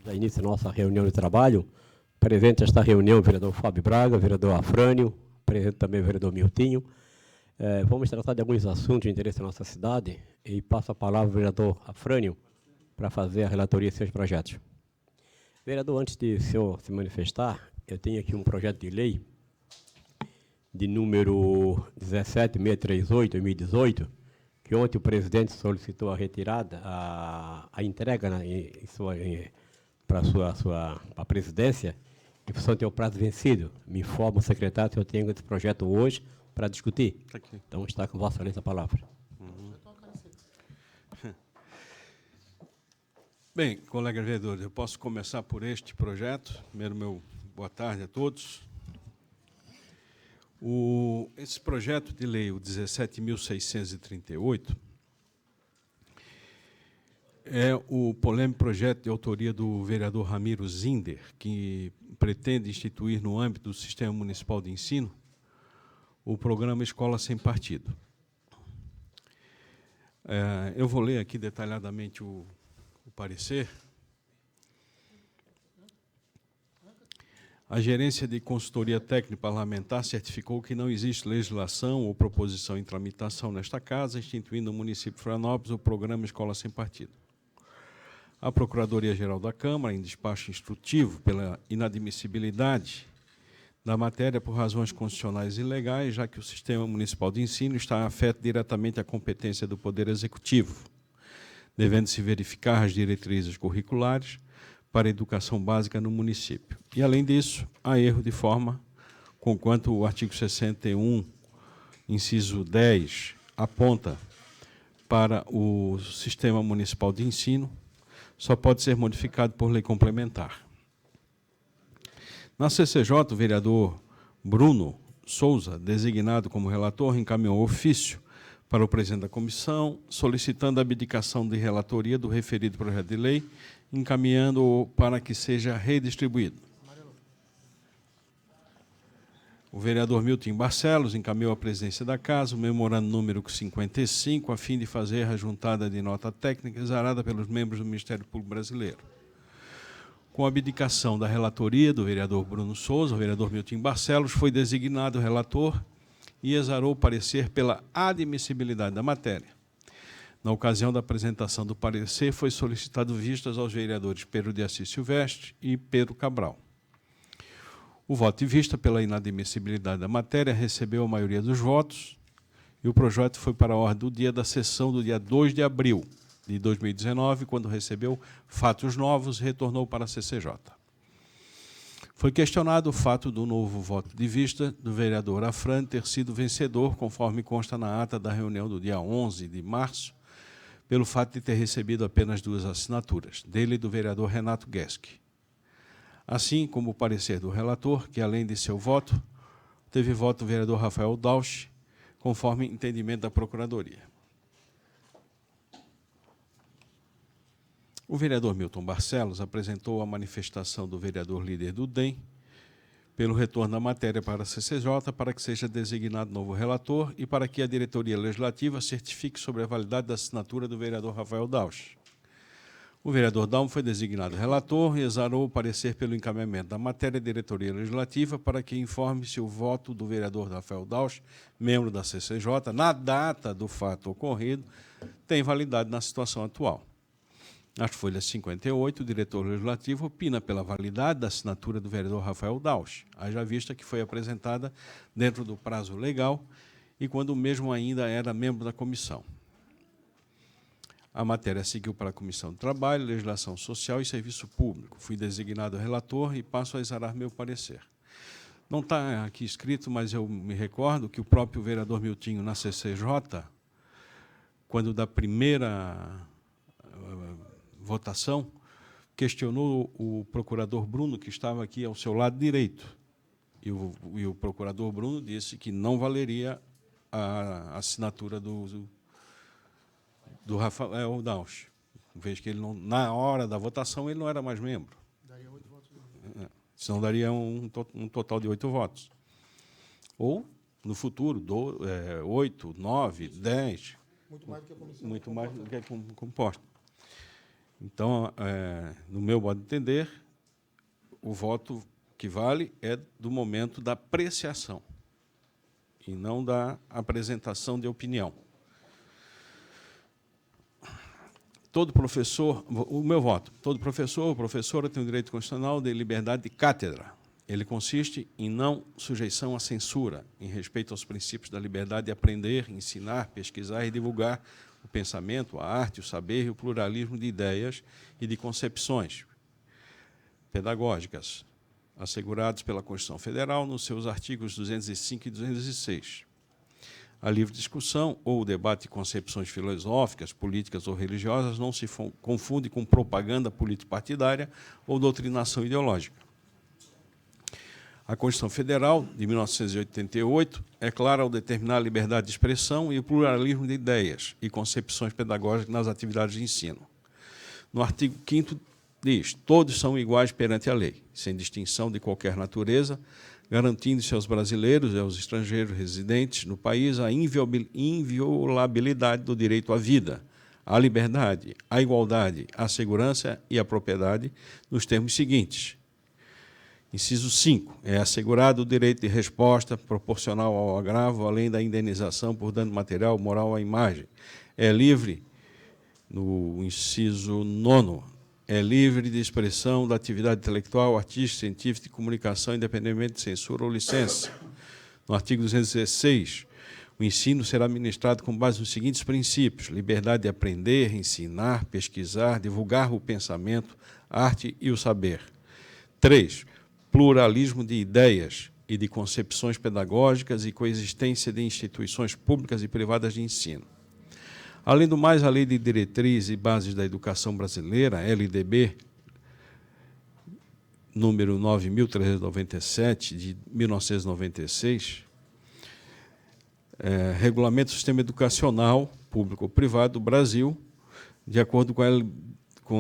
Da início da nossa reunião de trabalho. Presente esta reunião o vereador Fábio Braga, o vereador Afrânio, presente também o vereador Miltinho. Vamos tratar de alguns assuntos de interesse da nossa cidade e passo a palavra ao vereador Afrânio para fazer a relatoria de seus projetos. Vereador, antes de o senhor se manifestar, eu tenho aqui um projeto de lei de número 17638, 2018, que ontem o presidente solicitou a retirada, a entrega para a presidência, em função de ter o prazo vencido. Me informa o secretário se eu tenho esse projeto hoje para discutir. Tá aqui. Então, está com Vossa Excelência a palavra. Bem, colegas vereadores, eu posso começar por este projeto. Primeiro, boa tarde a todos. Esse projeto de lei, o 17.638, é o polêmico projeto de autoria do vereador Ramiro Zinder, que pretende instituir no âmbito do Sistema Municipal de Ensino o programa Escola Sem Partido. Eu vou ler aqui detalhadamente o parecer. A Gerência de Consultoria Técnica Parlamentar certificou que não existe legislação ou proposição em tramitação nesta Casa, instituindo no município de Florianópolis o programa Escola Sem Partido. A Procuradoria-Geral da Câmara, em despacho instrutivo pela inadmissibilidade da matéria por razões constitucionais e legais, já que o Sistema Municipal de Ensino está afeto diretamente à competência do Poder Executivo, devendo-se verificar as diretrizes curriculares para a educação básica no município. E, além disso, há erro de forma, conquanto o artigo 61, inciso 10, aponta para o Sistema Municipal de Ensino, só pode ser modificado por lei complementar. Na CCJ, o vereador Bruno Souza, designado como relator, encaminhou ofício para o presidente da comissão, solicitando a abdicação de relatoria do referido projeto de lei, encaminhando-o para que seja redistribuído. O vereador Milton Barcelos encaminhou à presidência da Casa o memorando número 55, a fim de fazer a juntada de nota técnica exarada pelos membros do Ministério Público Brasileiro. Com a abdicação da relatoria do vereador Bruno Souza, o vereador Milton Barcelos foi designado relator e exarou o parecer pela admissibilidade da matéria. Na ocasião da apresentação do parecer, foi solicitado vistas aos vereadores Pedro de Assis Silvestre e Pedro Cabral. O voto de vista pela inadmissibilidade da matéria recebeu a maioria dos votos e o projeto foi para a ordem do dia da sessão do dia 2 de abril de 2019, quando recebeu fatos novos e retornou para a CCJ. Foi questionado o fato do novo voto de vista do vereador Afrânio ter sido vencedor, conforme consta na ata da reunião do dia 11 de março, pelo fato de ter recebido apenas 2 assinaturas, dele e do vereador Renato Gueski. Assim como o parecer do relator, que, além de seu voto, teve voto do vereador Rafael Dausch, conforme entendimento da Procuradoria. O vereador Milton Barcelos apresentou a manifestação do vereador líder do DEM pelo retorno da matéria para a CCJ, para que seja designado novo relator e para que a diretoria legislativa certifique sobre a validade da assinatura do vereador Rafael Dausch. O vereador Dalmo foi designado relator e exarou o parecer pelo encaminhamento da matéria à diretoria legislativa para que informe se o voto do vereador Rafael Dausch, membro da CCJ, na data do fato ocorrido, tem validade na situação atual. Nas folhas 58, o diretor legislativo opina pela validade da assinatura do vereador Rafael Dausch, haja vista que foi apresentada dentro do prazo legal e quando o mesmo ainda era membro da comissão. A matéria seguiu para a Comissão de Trabalho, Legislação Social e Serviço Público. Fui designado relator e passo a exarar meu parecer. Não está aqui escrito, mas eu me recordo que o próprio vereador Miltinho, na CCJ, quando da primeira votação, questionou o procurador Bruno, que estava aqui ao seu lado direito. E o procurador Bruno disse que não valeria a assinatura do Rafael Dausch, vez que ele não, na hora da votação ele não era mais membro. Daria 8 votos. Senão daria um total de 8 votos. Ou, no futuro, 8, 9, 10. Muito mais do que a comissão. Muito mais do que a composta. Então, no meu modo de entender, o voto que vale é do momento da apreciação e não da apresentação de opinião. Todo professor, o meu voto, todo professor ou professora tem o direito constitucional de liberdade de cátedra. Ele consiste em não sujeição à censura, em respeito aos princípios da liberdade de aprender, ensinar, pesquisar e divulgar o pensamento, a arte, o saber e o pluralismo de ideias e de concepções pedagógicas, assegurados pela Constituição Federal nos seus artigos 205 e 206. A livre discussão ou o debate de concepções filosóficas, políticas ou religiosas não se confunde com propaganda político-partidária ou doutrinação ideológica. A Constituição Federal, de 1988, é clara ao determinar a liberdade de expressão e o pluralismo de ideias e concepções pedagógicas nas atividades de ensino. No artigo 5º diz: todos são iguais perante a lei, sem distinção de qualquer natureza, garantindo-se aos brasileiros e aos estrangeiros residentes no país a inviolabilidade do direito à vida, à liberdade, à igualdade, à segurança e à propriedade, nos termos seguintes. Inciso 5. É assegurado o direito de resposta proporcional ao agravo, além da indenização por dano material, moral à imagem. É livre, no inciso 9, é livre de expressão da atividade intelectual, artística, científica e de comunicação, independentemente de censura ou licença. No artigo 216, o ensino será ministrado com base nos seguintes princípios: liberdade de aprender, ensinar, pesquisar, divulgar o pensamento, a arte e o saber. 3. Pluralismo de ideias e de concepções pedagógicas e coexistência de instituições públicas e privadas de ensino. Além do mais, a Lei de Diretrizes e Bases da Educação Brasileira, LDB, número 9.397, de 1996, regulamenta o sistema educacional, público ou privado, do Brasil, de acordo com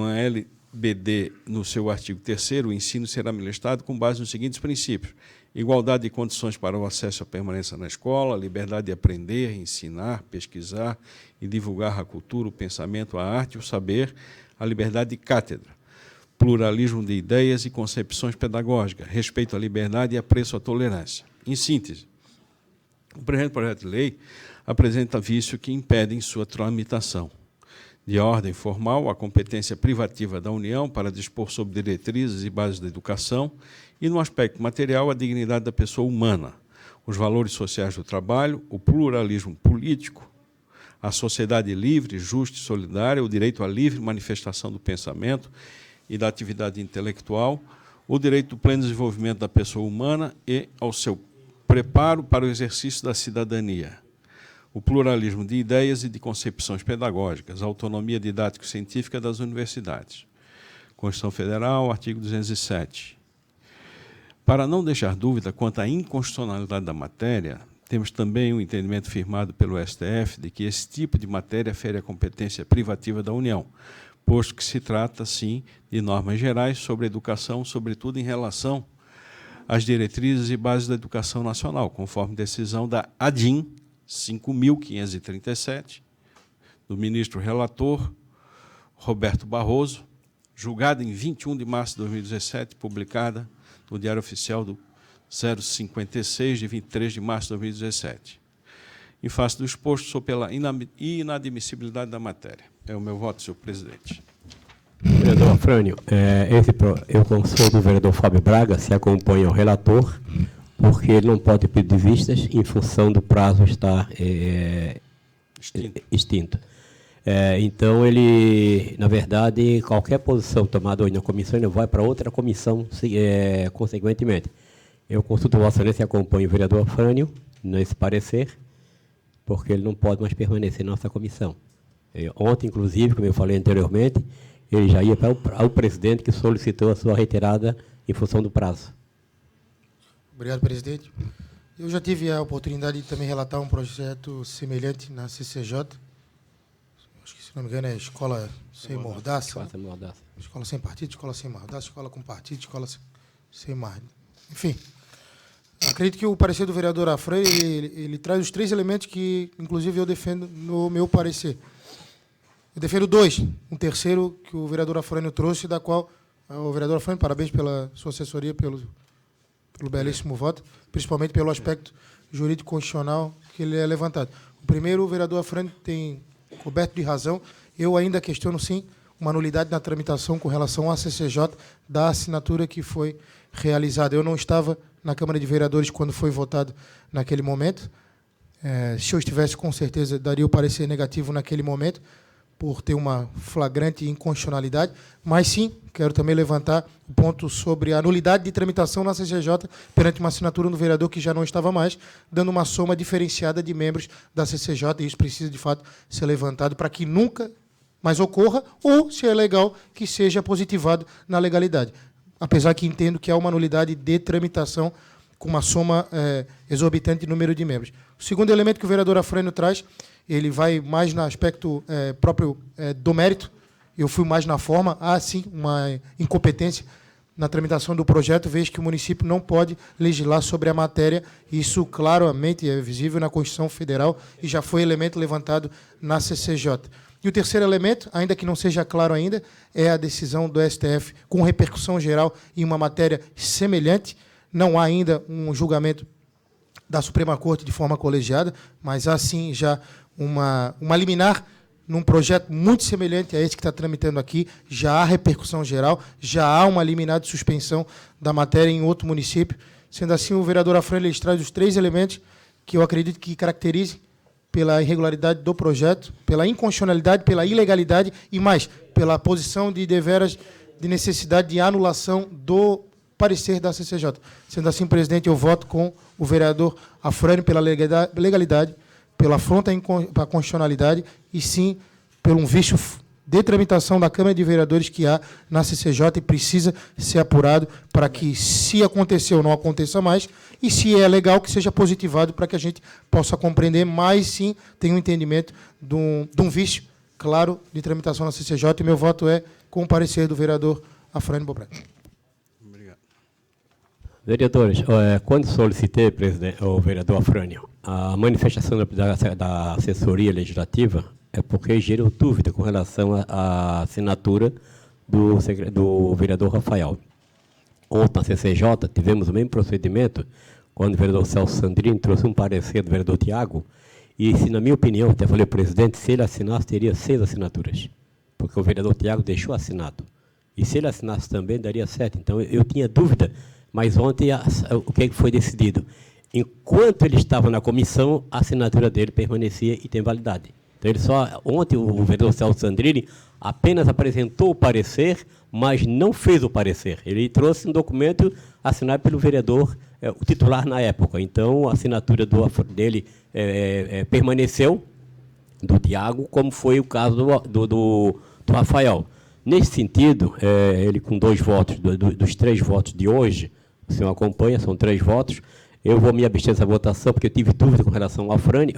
a LBD, no seu artigo 3º, o ensino será ministrado com base nos seguintes princípios: igualdade de condições para o acesso à permanência na escola, liberdade de aprender, ensinar, pesquisar e divulgar a cultura, o pensamento, a arte e o saber, a liberdade de cátedra, pluralismo de ideias e concepções pedagógicas, respeito à liberdade e apreço à tolerância. Em síntese, o presente projeto de lei apresenta vícios que impedem sua tramitação. De ordem formal, a competência privativa da União para dispor sobre diretrizes e bases da educação, e, no aspecto material, a dignidade da pessoa humana, os valores sociais do trabalho, o pluralismo político, a sociedade livre, justa e solidária, o direito à livre manifestação do pensamento e da atividade intelectual, o direito do pleno desenvolvimento da pessoa humana e ao seu preparo para o exercício da cidadania, o pluralismo de ideias e de concepções pedagógicas, a autonomia didático-científica das universidades. Constituição Federal, artigo 207. Para não deixar dúvida quanto à inconstitucionalidade da matéria, temos também um entendimento firmado pelo STF de que esse tipo de matéria fere a competência privativa da União, posto que se trata, sim, de normas gerais sobre educação, sobretudo em relação às diretrizes e bases da educação nacional, conforme decisão da ADIM 5.537, do ministro relator Roberto Barroso, julgada em 21 de março de 2017, publicada no Diário Oficial do 056, de 23 de março de 2017. Em face do exposto, sou pela inadmissibilidade da matéria. É o meu voto, senhor presidente. Vereador Afrânio, eu conselho do vereador Fábio Braga se acompanha ao relator, porque ele não pode pedir vistas em função do prazo estar extinto. Então, ele, na verdade, qualquer posição tomada hoje na comissão, ele vai para outra comissão, consequentemente. Eu consulto Vossa Excelência e acompanho o vereador Afrânio nesse parecer, porque ele não pode mais permanecer na nossa comissão. Ontem, inclusive, como eu falei anteriormente, ele já ia para o presidente que solicitou a sua retirada em função do prazo. Obrigado, presidente. Eu já tive a oportunidade de também relatar um projeto semelhante na CCJ. Acho que, se não me engano, é Escola Sem Mordaça. Escola Sem Partido, Escola Sem Mordaça, Escola com Partido, Escola Sem Mar. Enfim, acredito que o parecer do vereador Afrânio, ele traz os três elementos que, inclusive, eu defendo no meu parecer. Eu defendo dois. Um terceiro que o vereador Afrânio trouxe, da qual o vereador Afrânio, parabéns pela sua assessoria, pelo belíssimo voto, principalmente pelo aspecto jurídico-constitucional que ele é levantado. O primeiro, o vereador Afrânio tem coberto de razão. Eu ainda questiono, sim, uma nulidade na tramitação com relação à CCJ da assinatura que foi realizada. Eu não estava na Câmara de Vereadores quando foi votado naquele momento. Se eu estivesse, com certeza, daria o parecer negativo naquele momento, por ter uma flagrante inconstitucionalidade, mas sim, quero também levantar o ponto sobre a nulidade de tramitação na CCJ perante uma assinatura do vereador que já não estava mais, dando uma soma diferenciada de membros da CCJ, e isso precisa, de fato, ser levantado para que nunca mais ocorra, ou, se é legal, que seja positivado na legalidade. Apesar que entendo que há uma nulidade de tramitação com uma soma exorbitante de número de membros. O segundo elemento que o vereador Afrânio traz, ele vai mais no aspecto próprio do mérito, eu fui mais na forma. Há, sim, uma incompetência na tramitação do projeto, vejo que o município não pode legislar sobre a matéria, isso claramente é visível na Constituição Federal e já foi elemento levantado na CCJ. E o terceiro elemento, ainda que não seja claro ainda, é a decisão do STF com repercussão geral em uma matéria semelhante. Não há ainda um julgamento da Suprema Corte de forma colegiada, mas há, sim, já uma liminar num projeto muito semelhante a esse que está tramitando aqui, já há repercussão geral, já há uma liminar de suspensão da matéria em outro município. Sendo assim, o vereador Afrânio traz os três elementos que eu acredito que caracterizem pela irregularidade do projeto, pela inconstitucionalidade, pela ilegalidade e mais, pela posição de deveras de necessidade de anulação do parecer da CCJ. Sendo assim, presidente, eu voto com o vereador Afrânio pela legalidade, pela afronta à constitucionalidade e, sim, pelo um vício de tramitação da Câmara de Vereadores que há na CCJ e precisa ser apurado para que, se aconteceu, não aconteça mais, e, se é legal, que seja positivado para que a gente possa compreender, mas, sim, tem um entendimento de um vício, claro, de tramitação na CCJ, e meu voto é com o parecer do vereador Afrânio Bobrati. Obrigado. Vereadores, quando solicitei, presidente, o vereador Afrânio, a manifestação da assessoria legislativa é porque gerou dúvida com relação à assinatura do vereador Rafael. Ontem, na CCJ, tivemos o mesmo procedimento, quando o vereador Celso Sandrini trouxe um parecer do vereador Tiago, e, se, na minha opinião, até falei ao presidente, se ele assinasse, teria 6 assinaturas, porque o vereador Tiago deixou assinado. E, se ele assinasse também, daria 7. Então, eu tinha dúvida, mas ontem o que foi decidido? Enquanto ele estava na comissão, a assinatura dele permanecia e tem validade. Então, ontem o vereador Celso Sandrini apenas apresentou o parecer, mas não fez o parecer. Ele trouxe um documento assinado pelo vereador, o titular na época. Então, a assinatura dele permaneceu, do Tiago, como foi o caso do Rafael. Nesse sentido, ele com 2 votos, dos 3 votos de hoje, o senhor acompanha, são 3 votos, eu vou me abster dessa votação, porque eu tive dúvida com relação ao Afrânio,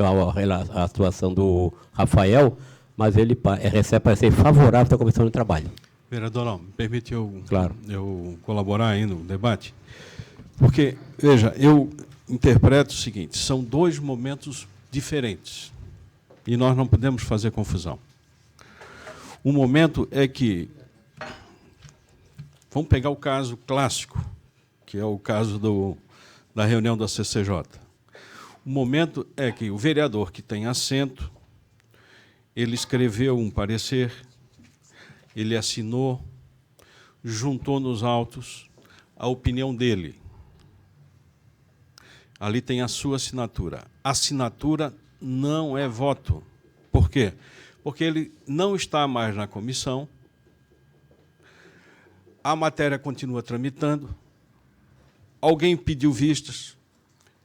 à situação do Rafael, mas ele recebe parecer favorável da Comissão de Trabalho. Vereador, não, me permite Claro. eu colaborar aí no debate? Porque, veja, eu interpreto o seguinte, são 2 momentos diferentes, e nós não podemos fazer confusão. Um momento é que, vamos pegar o caso clássico, que é o caso da reunião da CCJ. O momento é que o vereador que tem assento, ele escreveu um parecer, ele assinou, juntou nos autos a opinião dele. Ali tem a sua assinatura. Assinatura não é voto. Por quê? Porque ele não está mais na comissão, a matéria continua tramitando, alguém pediu vistas,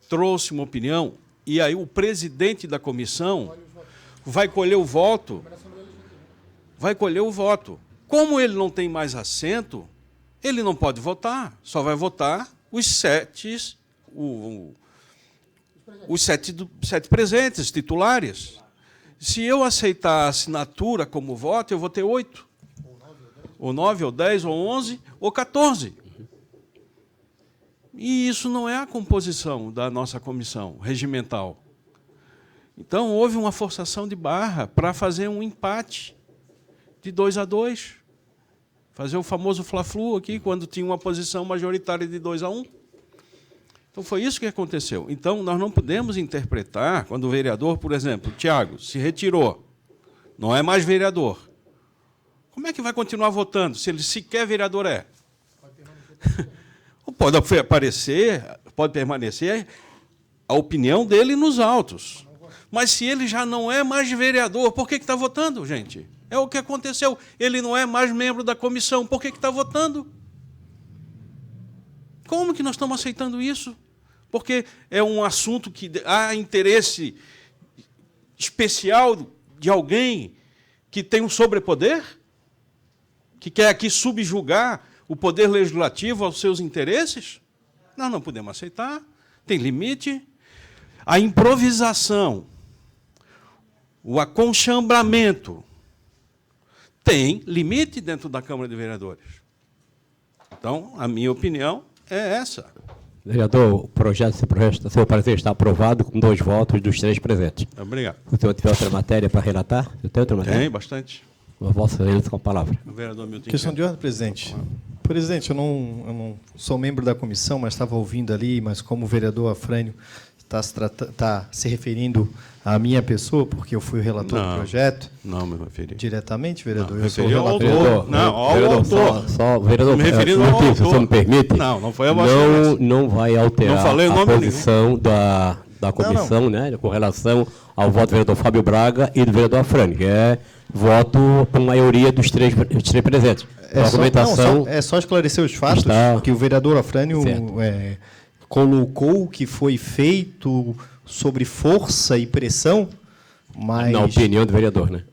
trouxe uma opinião, e aí o presidente da comissão vai colher o voto. Vai colher o voto. Como ele não tem mais assento, ele não pode votar, só vai votar os 7 presentes, titulares. Se eu aceitar a assinatura como voto, eu vou ter 8. Ou 9, ou 10, ou 11, ou 14. E isso não é a composição da nossa comissão regimental. Então, houve uma forçação de barra para fazer um empate. de 2-2. Fazer o famoso fla-flu aqui, quando tinha uma posição majoritária de 2-1. Então, foi isso que aconteceu. Então, nós não podemos interpretar, quando o vereador, por exemplo, Tiago, se retirou, não é mais vereador. Como é que vai continuar votando, se ele sequer vereador é? Pode aparecer, pode permanecer a opinião dele nos autos. Mas, se ele já não é mais vereador, por que está votando, gente? É o que aconteceu. Ele não é mais membro da comissão, por que está votando? Como que nós estamos aceitando isso? Porque é um assunto que há interesse especial de alguém que tem um sobrepoder, que quer aqui subjugar o poder legislativo aos seus interesses? Nós não podemos aceitar, tem limite. A improvisação, o aconchambramento, tem limite dentro da Câmara de Vereadores. Então, a minha opinião é essa. Vereador, seu parecer está aprovado com 2 votos dos 3 presentes. Obrigado. O senhor tiver outra matéria para relatar? Eu tenho outra matéria? Tem, bastante. Vossa Excelência, com a palavra. O vereador Milton. Questão de ordem, presidente. Presidente, eu não sou membro da comissão, mas estava ouvindo ali, mas como o vereador Afrânio está se referindo à minha pessoa, porque eu fui o relator do projeto. Não me referi. Diretamente, vereador? Não, eu sou o referi ao relator. autor. Não, ao autor. Só, vereador, Me referindo ao se você autor. me permite, Não foi a vossa excelência. não vai alterar Não falei o a nome de posição da comissão, né, com relação ao voto do vereador Fábio Braga e do vereador Afrânio, que é voto por maioria dos três presentes. É só esclarecer os fatos, que o vereador Afrânio colocou o que foi feito sobre força e pressão, mas... Na opinião do vereador, né?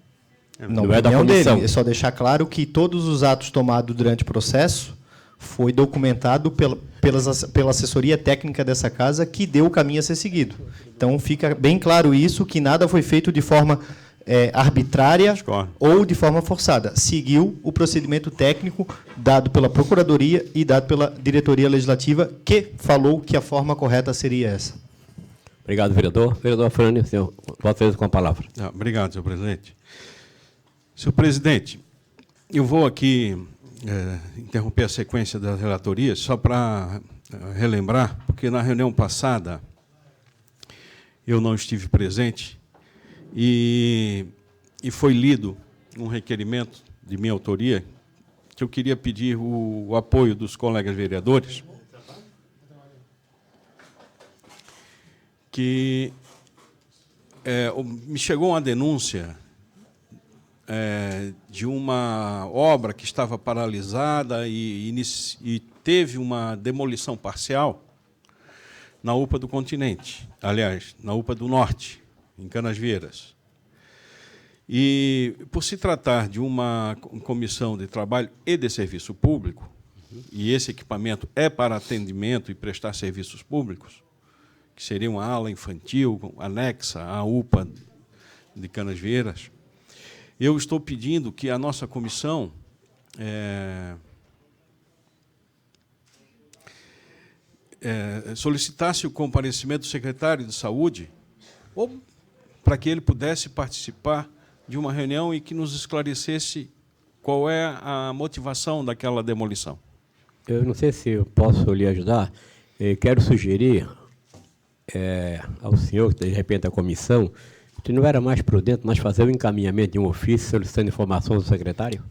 Não é da comissão. Dele. É só deixar claro que todos os atos tomados durante o processo foi documentado pela assessoria técnica dessa casa, que deu o caminho a ser seguido. Então, fica bem claro isso, que nada foi feito de forma arbitrária ou de forma forçada. Seguiu o procedimento técnico dado pela Procuradoria e dado pela Diretoria Legislativa, que falou que a forma correta seria essa. Obrigado, vereador. Vereador Afrânio, senhor, voto com a palavra. Obrigado, senhor presidente. Senhor presidente, eu vou aqui interromper a sequência das relatorias, só para relembrar, porque na reunião passada eu não estive presente e foi lido um requerimento de minha autoria, que eu queria pedir o apoio dos colegas vereadores, que me chegou uma denúncia de uma obra que estava paralisada e teve uma demolição parcial na UPA do Continente, aliás, na UPA do Norte, em Canasvieiras. E, por se tratar de uma comissão de trabalho e de serviço público, e esse equipamento é para atendimento e prestar serviços públicos, que seria uma ala infantil anexa à UPA de Canasvieiras, eu estou pedindo que a nossa comissão solicitasse o comparecimento do secretário de Saúde, ou para que ele pudesse participar de uma reunião e que nos esclarecesse qual é a motivação daquela demolição. Eu não sei se eu posso lhe ajudar. Eu quero sugerir ao senhor, de repente, a comissão, que não era mais prudente nós fazer o encaminhamento de um ofício solicitando informações do secretário?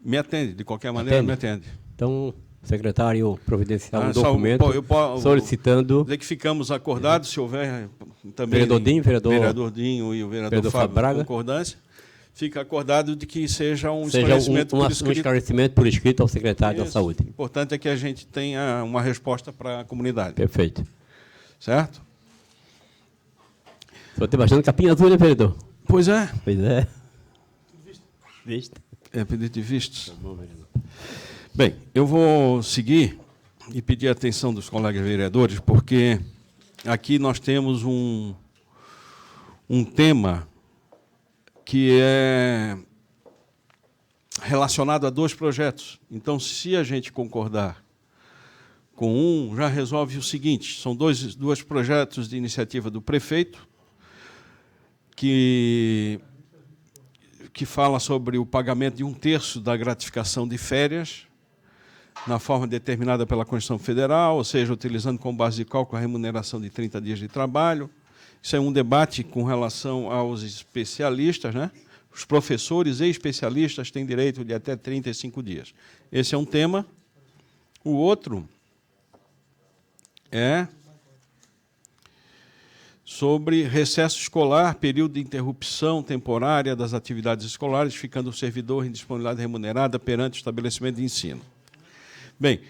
Me atende, de qualquer maneira, me atende. Então, o secretário providenciar um documento solicitando... Dizer que ficamos acordados, se houver também... Vereador Dinho e o vereador Fábio Braga, concordância, fica acordado de que seja um esclarecimento por escrito. Um esclarecimento por escrito ao secretário da Saúde. O importante é que a gente tenha uma resposta para a comunidade. Perfeito. Certo? O senhor tem bastante capinha azul, né, vereador? Pois é. Pois é. Visto. Pedido de vistos. Tá bom, vereador. Bem, eu vou seguir e pedir a atenção dos colegas vereadores, porque aqui nós temos um tema que é relacionado a 2 projetos. Então, se a gente concordar com um, já resolve o seguinte: são dois projetos de iniciativa do prefeito que que fala sobre o pagamento de 1/3 da gratificação de férias, na forma determinada pela Constituição Federal, ou seja, utilizando como base de cálculo a remuneração de 30 dias de trabalho. Isso é um debate com relação aos especialistas, né? Os professores e especialistas têm direito de até 35 dias. Esse é um tema. O outro é sobre recesso escolar, período de interrupção temporária das atividades escolares, ficando o servidor em disponibilidade remunerada perante o estabelecimento de ensino. Bem,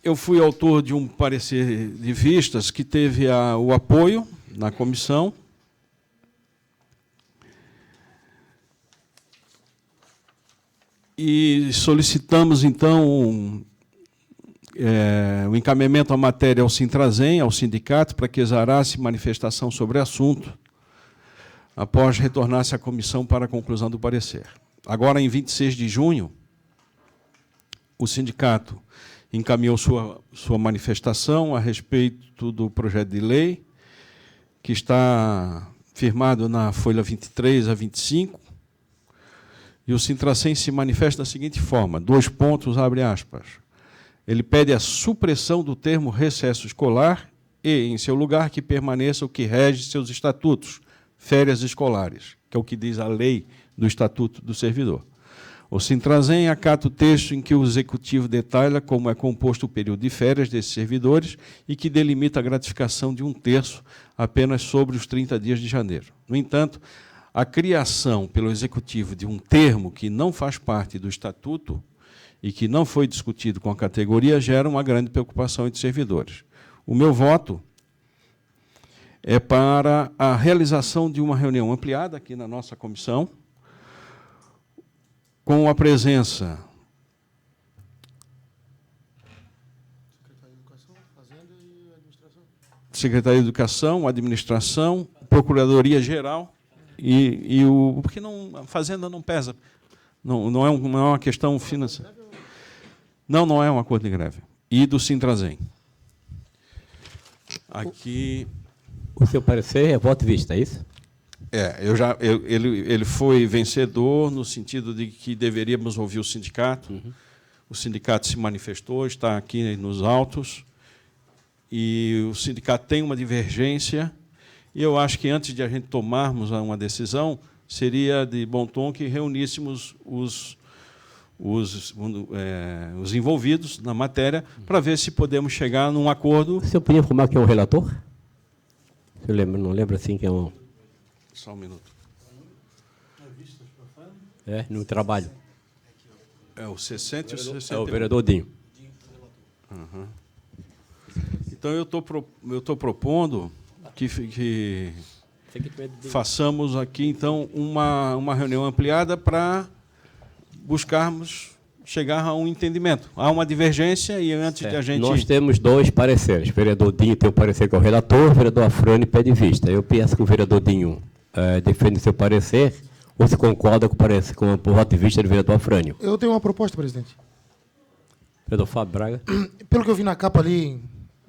eu fui autor de um parecer de vistas que teve o apoio na comissão. E solicitamos, então, o encaminhamento à matéria ao Sintrazem, ao sindicato, para que exarasse manifestação sobre o assunto, após retornasse à comissão para a conclusão do parecer. Agora, em 26 de junho, o sindicato encaminhou sua manifestação a respeito do projeto de lei, que está firmado na folha 23 a 25, e o Sintracem se manifesta da seguinte forma, 2 pontos, abre aspas. Ele pede a supressão do termo recesso escolar e, em seu lugar, que permaneça o que rege seus estatutos, férias escolares, que é o que diz a lei do Estatuto do Servidor. O Sintrazem acata o texto em que o Executivo detalha como é composto o período de férias desses servidores e que delimita a gratificação de 1/3 apenas sobre os 30 dias de janeiro. No entanto, a criação pelo Executivo de um termo que não faz parte do Estatuto e que não foi discutido com a categoria gera uma grande preocupação entre os servidores. O meu voto é para a realização de uma reunião ampliada aqui na nossa comissão, com a presença Secretaria de Educação, Administração, Procuradoria-Geral e o... Porque a Fazenda não pesa, não é uma questão financeira. Não é um acordo de greve. E do Sintrazem. Aqui... O seu parecer é voto vista, é isso? Ele foi vencedor no sentido de que deveríamos ouvir o sindicato. Uhum. O sindicato se manifestou, está aqui nos autos, e o sindicato tem uma divergência, e eu acho que, antes de a gente tomarmos uma decisão, seria de bom tom que reuníssemos os envolvidos na matéria para ver se podemos chegar num acordo. O senhor podia informar quem é o relator? Você lembra, não lembra assim quem é o... Só um minuto. No trabalho. É o 60 e o 61. É o vereador Dinho. Uhum. Então, eu estou propondo que façamos aqui, então, uma reunião ampliada para buscarmos chegar a um entendimento. Há uma divergência e, antes de a gente... Nós temos 2 pareceres. O vereador Dinho tem o parecer que é o relator, o vereador Afrânio pede vista. Eu peço que o vereador Dinho defenda o seu parecer, ou se concorda com o voto de vista do vereador Afrânio. Eu tenho uma proposta, presidente. Vereador Fábio Braga. Pelo que eu vi na capa ali,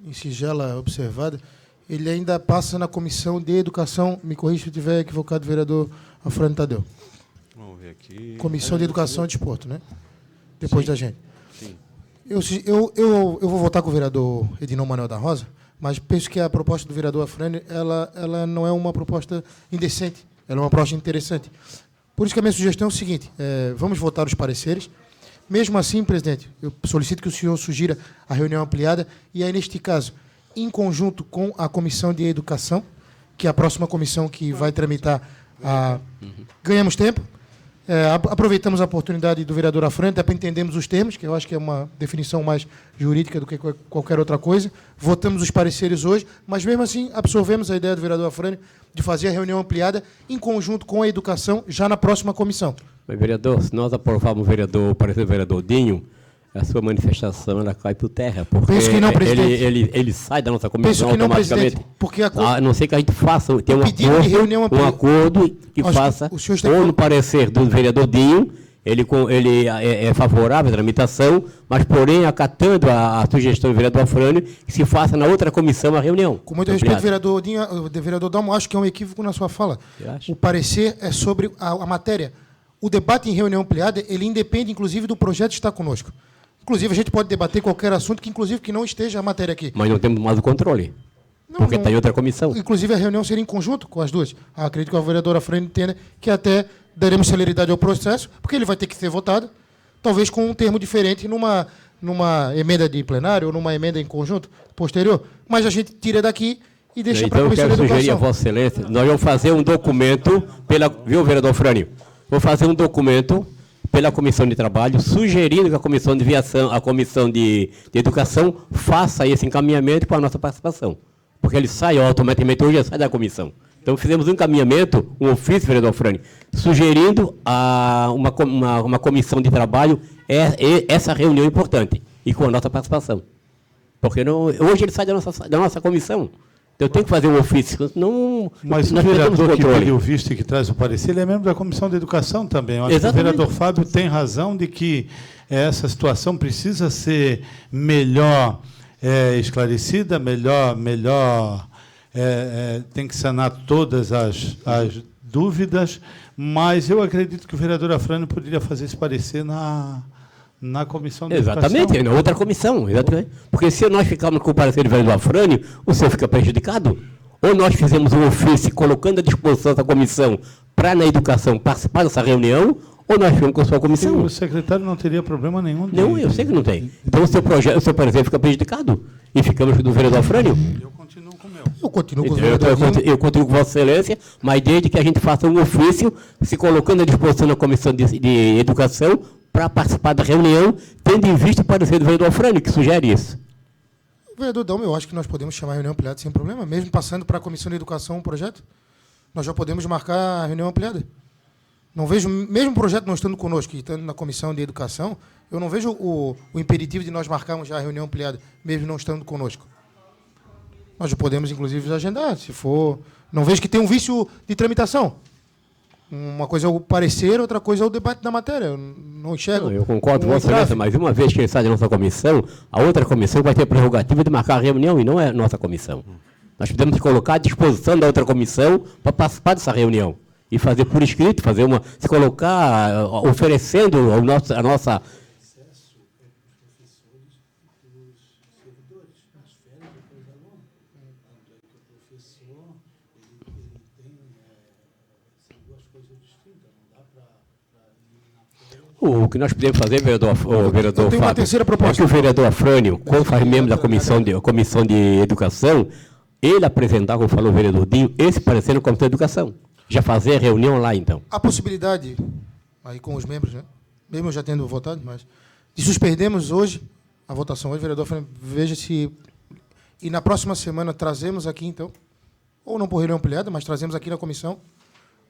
em sigela observada, ele ainda passa na Comissão de Educação, me corrija se eu estiver equivocado, vereador Afrânio Tadeu. Vamos ver aqui. Comissão de Educação e Desporto, né? Depois da gente. Sim. Eu vou votar com o vereador Edinão Manuel da Rosa, mas penso que a proposta do vereador Afrânio, ela não é uma proposta indecente, ela é uma proposta interessante. Por isso que a minha sugestão é o seguinte, vamos votar os pareceres. Mesmo assim, presidente, eu solicito que o senhor sugira a reunião ampliada, e aí, neste caso, em conjunto com a Comissão de Educação, que é a próxima comissão que vai tramitar ganhamos tempo. Aproveitamos a oportunidade do vereador Afrânio, até para entendermos os termos, que eu acho que é uma definição mais jurídica do que qualquer outra coisa. Votamos os pareceres hoje, mas, mesmo assim, absorvemos a ideia do vereador Afrânio de fazer a reunião ampliada em conjunto com a Educação, já na próxima comissão. Mas, vereador, se nós aprovarmos o parecer do vereador Dinho, a sua manifestação ela cai por terra, porque penso que não, presidente. Ele sai da nossa comissão penso que automaticamente. Não, porque a não ser que a gente faça um acordo que faça ou no parecer do vereador Dinho ele é favorável à tramitação, mas, porém, acatando a sugestão do vereador Afrânio, que se faça na outra comissão a reunião. Com muito respeito, vereador Dalmo, acho que é um equívoco na sua fala. O parecer é sobre a matéria. O debate em reunião ampliada, ele independe, inclusive, do projeto estar conosco. Inclusive, a gente pode debater qualquer assunto que não esteja a matéria aqui. Mas não temos mais o controle, porque está em outra comissão. Inclusive, a reunião seria em conjunto com as duas. Acredito que a vereadora Afrânio entenda que até daremos celeridade ao processo, porque ele vai ter que ser votado, talvez com um termo diferente numa emenda de plenário ou numa emenda em conjunto posterior. Mas a gente tira daqui e deixa para a Comissão de Educação. Então, eu quero sugerir a Vossa Excelência, nós vamos fazer um documento, viu, vereador Frânio? Vou fazer um documento pela Comissão de Trabalho, sugerindo que a Comissão de Viação, a Comissão de Educação, faça esse encaminhamento com a nossa participação. Porque ele sai automaticamente, hoje ele sai da comissão. Então, fizemos um encaminhamento, um ofício, vereador Frânio, sugerindo uma comissão de trabalho essa reunião importante, e com a nossa participação. Porque hoje ele sai da nossa comissão. Então, eu tenho que fazer um ofício. Mas o vereador que pediu o visto e que traz o parecer, ele é membro da Comissão de Educação também. Eu acho que o vereador Fábio tem razão de que essa situação precisa ser melhor esclarecida, tem que sanar todas as dúvidas, mas eu acredito que o vereador Afrânio poderia fazer esse parecer na Comissão de Educação. Exatamente, na outra comissão. Exatamente. Porque se nós ficarmos com o parecer do vereador Afrânio, o senhor fica prejudicado. Ou nós fizemos um ofício colocando à disposição da comissão para, na educação, participar dessa reunião, ou nós ficamos com a sua comissão. O secretário não teria problema nenhum. Não, eu sei que não tem. Então o seu parecer fica prejudicado. E ficamos com o vereador Afrânio. Eu continuo com o meu. Eu continuo com o vereador. Eu continuo com Vossa Excelência, mas desde que a gente faça um ofício, se colocando à disposição da Comissão de Educação, para participar da reunião, tendo em vista o parecer do vereador Afrânio, que sugere isso. Vereador Dalmo, eu acho que nós podemos chamar a reunião ampliada sem problema, mesmo passando para a Comissão de Educação um projeto. Nós já podemos marcar a reunião ampliada. Não vejo, mesmo o projeto não estando conosco e estando na Comissão de Educação, eu não vejo o impeditivo de nós marcarmos já a reunião ampliada, mesmo não estando conosco. Nós já podemos, inclusive, agendar, se for... Não vejo que tem um vício de tramitação. Uma coisa é o parecer, outra coisa é o debate da matéria. Eu não enxergo. Eu concordo com Vossa Excelência, mas uma vez que ele sai da nossa comissão, a outra comissão vai ter a prerrogativa de marcar a reunião e não é a nossa comissão. Nós podemos colocar à disposição da outra comissão para participar dessa reunião e fazer por escrito, se colocar oferecendo a nossa... O que nós podemos fazer, vereador Fábio, é que o vereador Afrânio, quando faz membro da comissão de Educação, ele apresentar, como falou o vereador Dinho, esse parecer na Comissão de Educação. Já fazer a reunião lá, então. A possibilidade, aí com os membros, né? Mesmo já tendo votado, mas de suspendermos hoje a votação. Hoje, vereador Afrânio, veja se... E na próxima semana trazemos aqui, então, ou não por reunião ampliada, mas trazemos aqui na comissão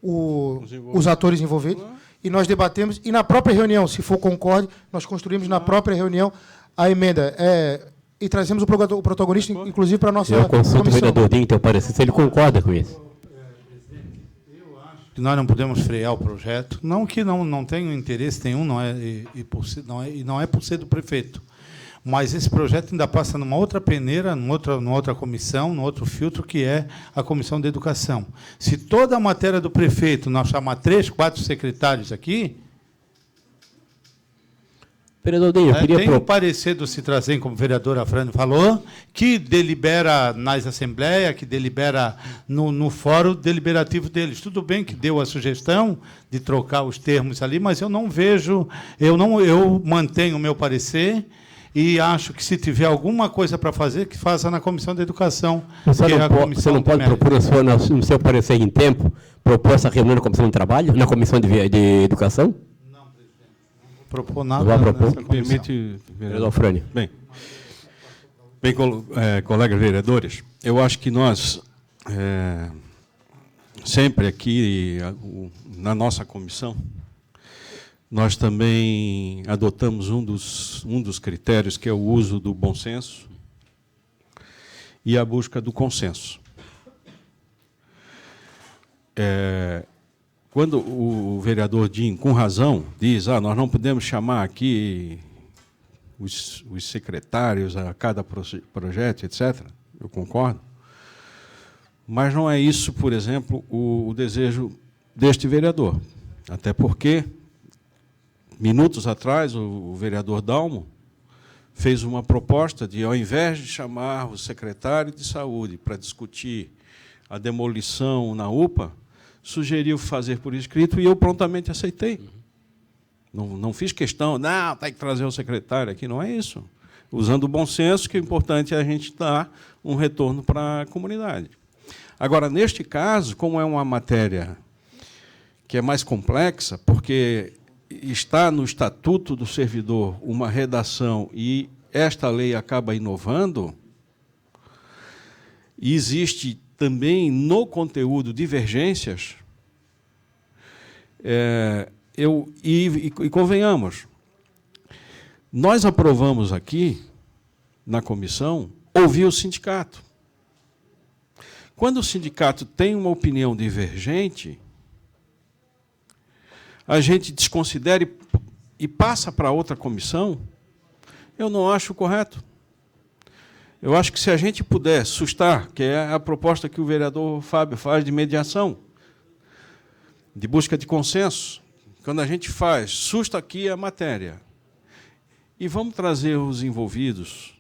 os atores envolvidos, e nós debatemos, e na própria reunião, se for concorde, nós construímos na própria reunião a emenda, e trazemos o protagonista, inclusive, para a nossa comissão. Eu consulto o vereador Dinho, então, parecer, se ele concorda com isso. Que nós não podemos frear o projeto, não que não tenha interesse nenhum, não é por ser do prefeito, mas esse projeto ainda passa numa outra peneira, numa outra comissão, num outro filtro, que é a Comissão de Educação. Se toda a matéria do prefeito nós chamar 3, 4 secretários aqui, vereador Dinho, eu queria... Tem o parecer do Citrazen, como o vereador Afrânio falou, que delibera nas assembleias, que delibera no fórum deliberativo deles. Tudo bem que deu a sugestão de trocar os termos ali, mas eu não vejo... Eu mantenho o meu parecer e acho que, se tiver alguma coisa para fazer, que faça na Comissão de Educação. Você não pode propor, no seu parecer em tempo, propor essa reunião na Comissão de Trabalho, na Comissão de Educação? Propor nada. Não vai propor? Permite, vereador Frânio. Bem, colegas vereadores, eu acho que nós, sempre aqui, na nossa comissão, nós também adotamos um dos critérios, que é o uso do bom senso e a busca do consenso. quando o vereador Dinho, com razão, diz nós não podemos chamar aqui os secretários a cada projeto, etc., eu concordo, mas não é isso, por exemplo, o desejo deste vereador. Até porque, minutos atrás, o vereador Dalmo fez uma proposta de, ao invés de chamar o secretário de saúde para discutir a demolição na UPA, sugeriu fazer por escrito e eu prontamente aceitei. Não fiz questão, não, tem que trazer o secretário aqui, não é isso. Usando o bom senso, que é importante a gente dar um retorno para a comunidade. Agora, neste caso, como é uma matéria que é mais complexa, porque está no Estatuto do Servidor uma redação e esta lei acaba inovando, e existe também no conteúdo divergências, e convenhamos, nós aprovamos aqui, na comissão, ouvir o sindicato. Quando o sindicato tem uma opinião divergente, a gente desconsidera e passa para outra comissão, eu não acho correto. Eu acho que se a gente puder sustar, que é a proposta que o vereador Fábio faz de mediação, de busca de consenso, quando a gente faz, susta aqui a matéria, e vamos trazer os envolvidos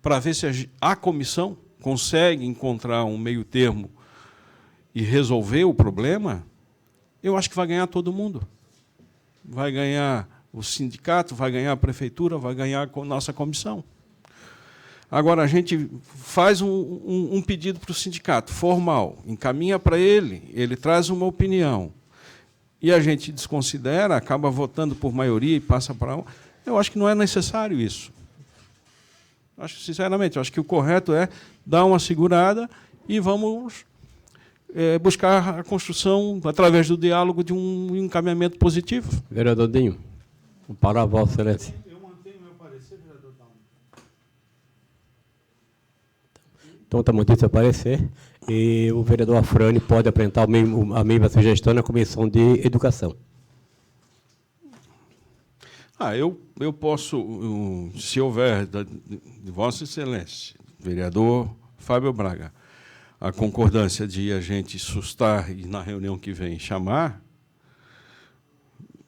para ver se a comissão consegue encontrar um meio termo e resolver o problema, eu acho que vai ganhar todo mundo. Vai ganhar o sindicato, vai ganhar a prefeitura, vai ganhar a nossa comissão. Agora, a gente faz um pedido para o sindicato, formal, encaminha para ele traz uma opinião, e a gente desconsidera, acaba votando por maioria e passa para um. Eu acho que não é necessário isso. Sinceramente, eu acho que o correto é dar uma segurada e vamos buscar a construção, através do diálogo, de um encaminhamento positivo. Vereador Dinho, para a Vossa Excelência. Eu mantenho meu parecer, vereador Dalmo. Então, está mantido seu parecer, e o vereador Afrânio pode apresentar a mesma sugestão na Comissão de Educação. Eu posso, se houver, de Vossa Excelência, vereador Fábio Braga, a concordância de a gente sustar e, na reunião que vem, chamar,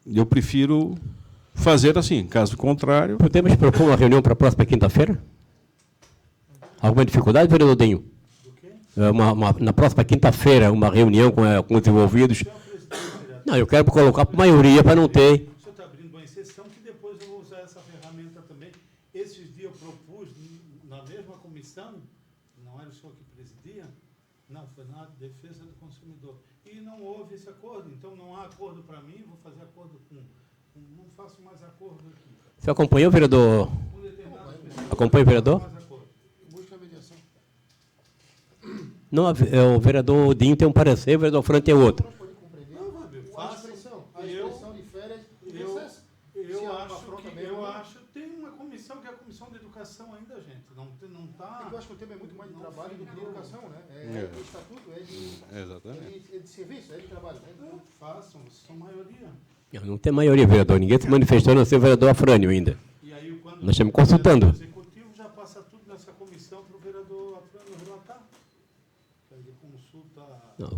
eu prefiro fazer assim. Caso contrário... Podemos propor uma reunião para a próxima quinta-feira? Alguma dificuldade, vereador Dinho? Na próxima quinta-feira, uma reunião com os envolvidos? Não, eu quero colocar por maioria para não ter... O senhor está abrindo uma exceção que depois eu vou usar essa ferramenta também. Esses dias eu propus, na mesma comissão, não era o senhor que presidia, não, foi na defesa do consumidor. E não houve esse acordo, então não há acordo para mim, vou fazer acordo com... Não faço mais acordo aqui. Você acompanhou, vereador? Acompanha o vereador? Busca a mediação. Não, o vereador Dinho tem um parecer, o vereador Afrânio tem outro. Tem uma comissão de educação ainda, gente. Não está... Eu acho que o tema é muito mais de trabalho do que de educação, né? O estatuto é de serviço, é de trabalho. Então, façam, são maioria. Não tem maioria, vereador. Ninguém se manifestou, não ser o vereador Afrânio ainda. E aí, quando nós estamos consultando. O executivo já passa tudo nessa comissão para o vereador Afrânio relatar. Ele consulta... Não,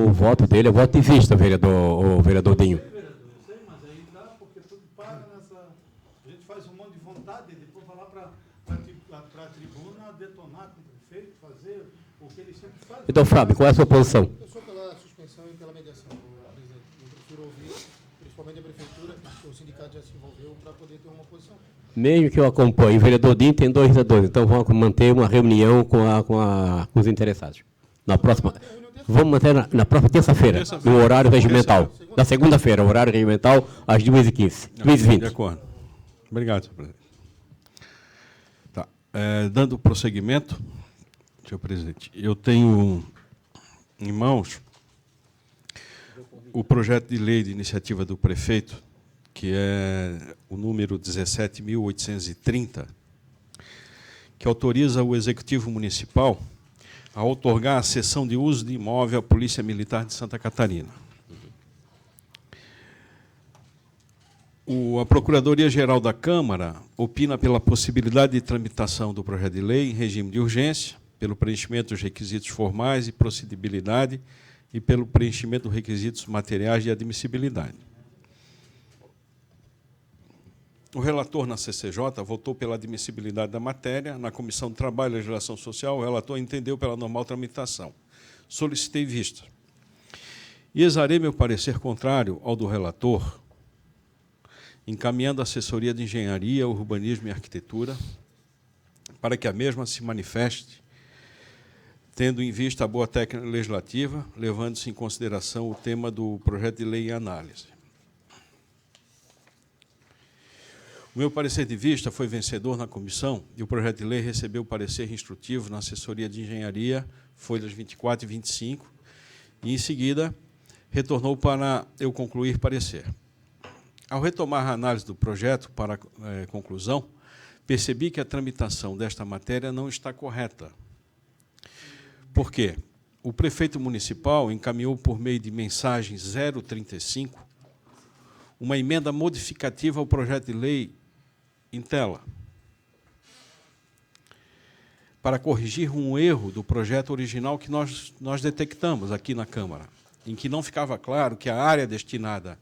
o voto dele é voto de vista, o vereador Dinho. Eu sei, mas aí dá, porque tudo para nessa... A gente faz um monte de vontade e depois vai lá para a tribuna detonar com o prefeito, fazer o que ele sempre faz. Então, Fábio, qual é a sua posição? Eu sou pela suspensão e pela mediação, presidente. Eu prefiro ouvir, principalmente a prefeitura, o sindicato já se envolveu para poder ter uma posição. Mesmo que eu acompanhe, o vereador Dinho tem 2 vereadores, então vamos manter uma reunião com os interessados. Na próxima, vamos manter na próxima terça-feira, no horário regimental. Na segunda-feira, horário regimental, às 2h15, 2h20. De acordo. Obrigado, senhor presidente. Tá. Dando prosseguimento, senhor presidente, eu tenho em mãos o projeto de lei de iniciativa do prefeito, que é o número 17.830, que autoriza o Executivo Municipal a outorgar a cessão de uso de imóvel à Polícia Militar de Santa Catarina. A Procuradoria-Geral da Câmara opina pela possibilidade de tramitação do projeto de lei em regime de urgência, pelo preenchimento dos requisitos formais e procedibilidade e pelo preenchimento dos requisitos materiais de admissibilidade. O relator na CCJ votou pela admissibilidade da matéria. Na Comissão de Trabalho e Legislação Social, o relator entendeu pela normal tramitação. Solicitei vista. E exarei meu parecer contrário ao do relator, encaminhando a assessoria de Engenharia, Urbanismo e Arquitetura para que a mesma se manifeste, tendo em vista a boa técnica legislativa, levando-se em consideração o tema do projeto de lei em análise. O meu parecer de vista foi vencedor na comissão e o projeto de lei recebeu parecer instrutivo na assessoria de Engenharia, folhas 24 e 25, e, em seguida, retornou para eu concluir parecer. Ao retomar a análise do projeto para conclusão, percebi que a tramitação desta matéria não está correta. Por quê? O prefeito municipal encaminhou por meio de mensagem 035 uma emenda modificativa ao projeto de lei em tela para corrigir um erro do projeto original que nós detectamos aqui na Câmara, em que não ficava claro que a área destinada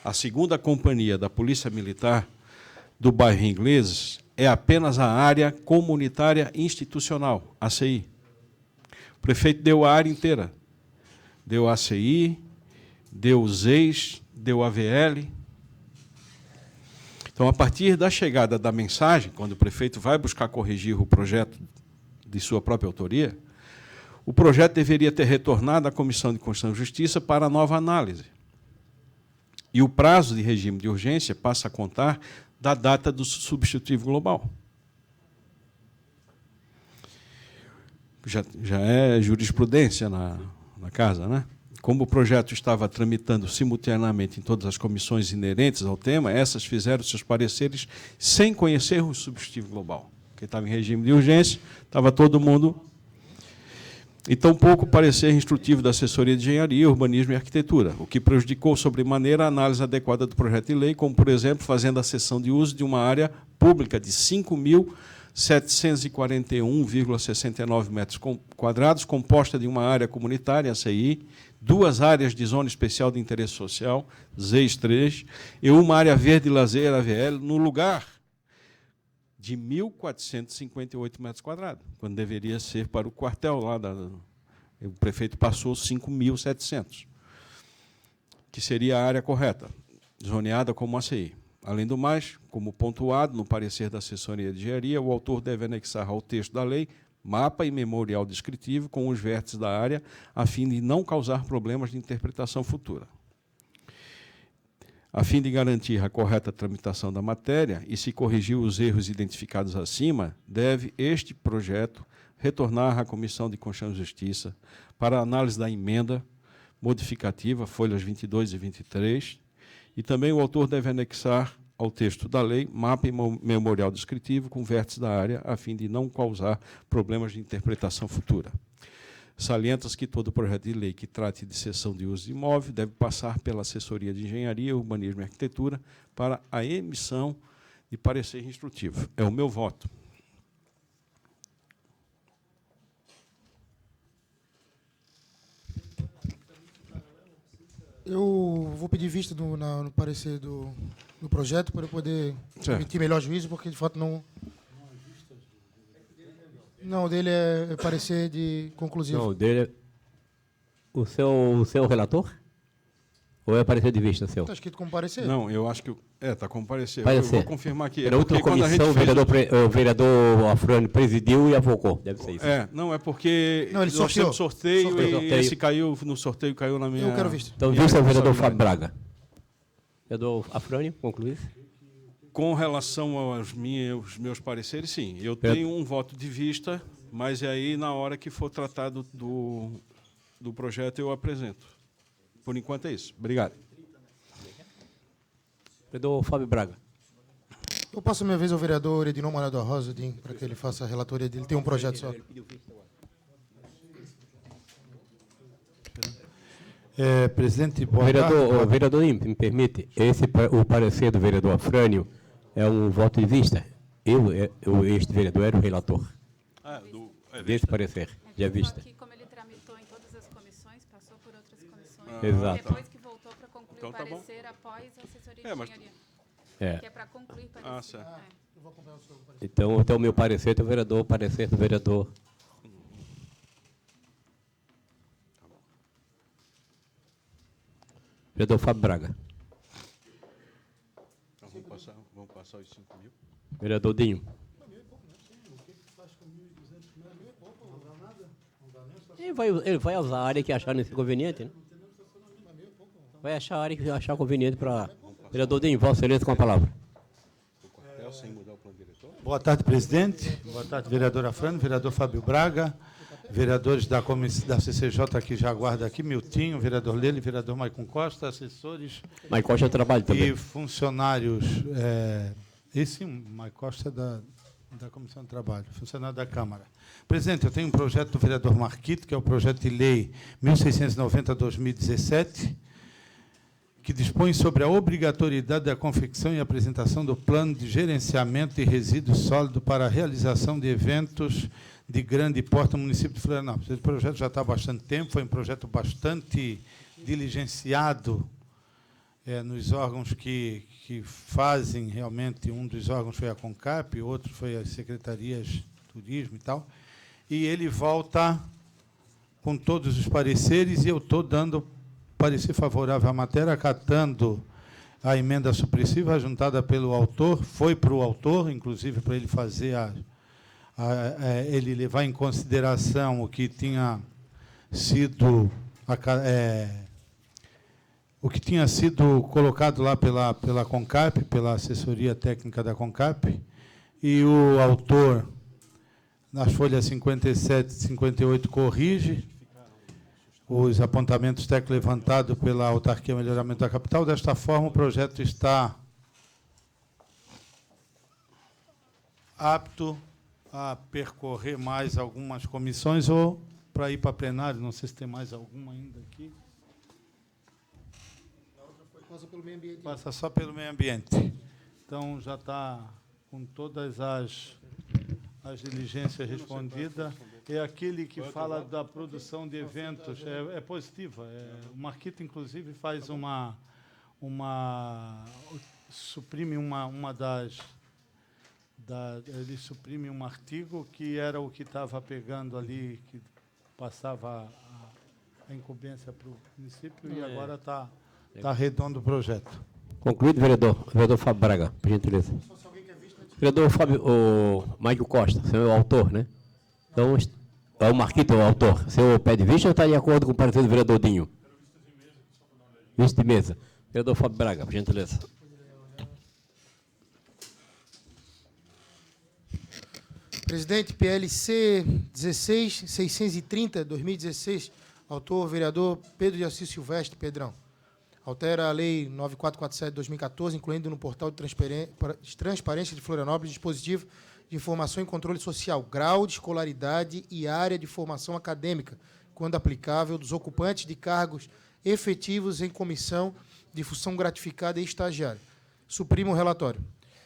à 2ª Companhia da Polícia Militar do bairro Ingleses é apenas a área comunitária institucional, ACI. O prefeito deu a área inteira. Deu ACI, deu os EIs, deu AVL. Então, a partir da chegada da mensagem, quando o prefeito vai buscar corrigir o projeto de sua própria autoria, o projeto deveria ter retornado à Comissão de Constituição e Justiça para nova análise. E o prazo de regime de urgência passa a contar da data do substitutivo global. Já é jurisprudência na casa, né? Como o projeto estava tramitando simultaneamente em todas as comissões inerentes ao tema, essas fizeram seus pareceres sem conhecer o substitutivo global. Porque estava em regime de urgência, estava todo mundo... E tampouco o parecer instrutivo da Assessoria de Engenharia, Urbanismo e Arquitetura, o que prejudicou sobremaneira a análise adequada do projeto de lei, como, por exemplo, fazendo a cessão de uso de uma área pública de 5.741,69 metros quadrados, composta de uma área comunitária, ACI, 2 áreas de zona especial de interesse social, ZEIS 3, e uma área verde e lazer, AVL, no lugar de 1.458 metros quadrados, quando deveria ser para o quartel lá. O prefeito passou 5.700, que seria a área correta, zoneada como ACI. Além do mais, como pontuado no parecer da assessoria de engenharia, o autor deve anexar ao texto da lei mapa e memorial descritivo com os vértices da área, a fim de não causar problemas de interpretação futura. A fim de garantir a correta tramitação da matéria e se corrigir os erros identificados acima, deve este projeto retornar à Comissão de Constituição e Justiça para a análise da emenda modificativa, folhas 22 e 23, e também o autor deve anexar ao texto da lei mapa e memorial descritivo com vértices da área, a fim de não causar problemas de interpretação futura. Salienta-se que todo projeto de lei que trate de cessão de uso de imóvel deve passar pela Assessoria de Engenharia, Urbanismo e Arquitetura para a emissão de parecer instrutivo. É o meu voto. Eu vou pedir vista no parecer do projeto para eu poder emitir melhor juízo, porque, de fato, não... Não, o dele é parecer de conclusivo. Não, o dele é... O seu relator? Ou é parecer de vista seu? Está escrito como parecer? Não, eu acho que... está como parecer. Parecer. Eu vou confirmar aqui. Na outra comissão, o vereador Afrânio presidiu e avocou. Deve ser isso. Não, é porque não, ele nós temos sorteio e esse caiu no sorteio, caiu na minha... Eu quero vista. Então, vista o vereador Fábio Braga. Vereador Afrânio, concluir. Com relação aos meus pareceres, sim. Eu tenho um voto de vista, mas aí, na hora que for tratado do projeto, eu apresento. Por enquanto é isso. Obrigado. Vereador Fábio Braga. Eu passo a minha vez ao vereador Edinor Morado Rosa, para que ele faça a relatoria dele. Tem um projeto só. Presidente, boa Vereador, tarde. o vereador, me permite, o parecer do vereador Afrânio é um voto de vista. Este vereador era o relator desse parecer, de vista. Só que como ele tramitou em todas as comissões, passou por outras comissões, Exato. depois que voltou para concluir Então o tá bom. parecer após a assessoria É, mas- de engenharia. É. Que é para concluir o parecer. certo. Então, o meu parecer do vereador, o parecer do vereador. Vereador Fábio Braga. Então, vamos passar os 5 mil. Vereador Dinho. Ele vai usar a área que achar conveniente, né? Vai achar a área que achar conveniente para... Vereador Dinho, Vossa Excelência, com a palavra. Sem mudar o plano diretor? Boa tarde, presidente. Boa tarde, vereador Afrânio, vereador Fábio Braga, vereadores da CCJ que já aguarda aqui, Miltinho, vereador Lele, vereador Maicon Costa, assessores Mas Costa trabalho também. e funcionários. Esse Maicon Costa é da Comissão de Trabalho, funcionário da Câmara. Presidente, eu tenho um projeto do vereador Marquito, que é o projeto de lei 1690/2017, que dispõe sobre a obrigatoriedade da confecção e apresentação do plano de gerenciamento de resíduos sólidos para a realização de eventos de grande porte no município de Florianópolis. Esse projeto já está há bastante tempo, foi um projeto bastante diligenciado nos órgãos que fazem realmente, um dos órgãos foi a CONCAP, outro foi as secretarias de turismo e tal, e ele volta com todos os pareceres, e eu estou dando parecer favorável à matéria, acatando a emenda supressiva juntada pelo autor, foi para o autor, inclusive para ele fazer ele levar em consideração o que tinha sido colocado lá pela CONCAP, pela assessoria técnica da CONCAP, e o autor, nas folhas 57 e 58, corrige os apontamentos técnicos levantados pela Autarquia Melhoramento da Capital. Desta forma, o projeto está apto a percorrer mais algumas comissões ou para ir para plenário. Não sei se tem mais alguma ainda aqui. Passa pelo meio ambiente. Passa só pelo meio ambiente. Então, já está com todas as diligências respondidas. É aquele que fala da produção de eventos, é positiva. O Marquito, inclusive, faz suprime ele suprime um artigo que era o que estava pegando ali, que passava a incumbência para o município, e agora está redondo o projeto. Concluído, vereador. Vereador Fábio Braga, por gentileza. Vereador o Maicon Costa, o senhor é o autor, né? Então, é o Marquito, o autor. O senhor pede vista ou está de acordo com o parecer do vereador Dinho? Vista de mesa. Vereador Fábio Braga, por gentileza. Presidente, PLC 16.630, 2016, autor, vereador Pedro de Assis Silvestre, Pedrão. Altera a Lei 9447 de 2014, incluindo no portal de transparência de Florianópolis dispositivo de informação e controle social, grau de escolaridade e área de formação acadêmica, quando aplicável, dos ocupantes de cargos efetivos em comissão de função gratificada e estagiária. Suprima o relatório.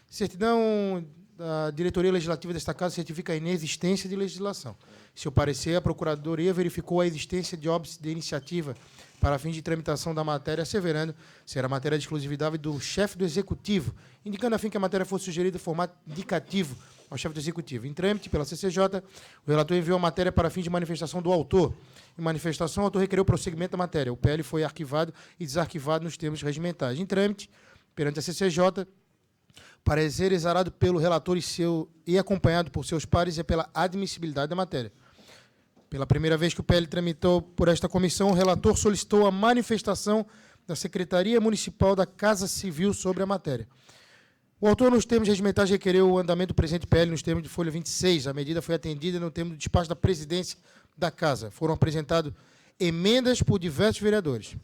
Certidão da diretoria legislativa desta Casa certifica a inexistência de legislação. Em seu parecer, a Procuradoria verificou a existência de óbice de iniciativa para fins de tramitação da matéria, asseverando ser a matéria de exclusividade do chefe do Executivo, indicando a fim que a matéria fosse sugerida em formato indicativo ao chefe do Executivo. Em trâmite pela CCJ, o relator enviou a matéria para fins de manifestação do autor. Em manifestação, o autor requereu o prosseguimento da matéria. O PL foi arquivado e desarquivado nos termos regimentais. Em trâmite, perante a CCJ, parecer exarado pelo relator e acompanhado por seus pares é pela admissibilidade da matéria. Pela primeira vez que o PL tramitou por esta comissão, o relator solicitou a manifestação da Secretaria Municipal da Casa Civil sobre a matéria. O autor, nos termos regimentais, requereu o andamento do presente PL nos termos de folha 26. A medida foi atendida no termo do despacho da presidência da Casa. Foram apresentadas emendas por diversos vereadores.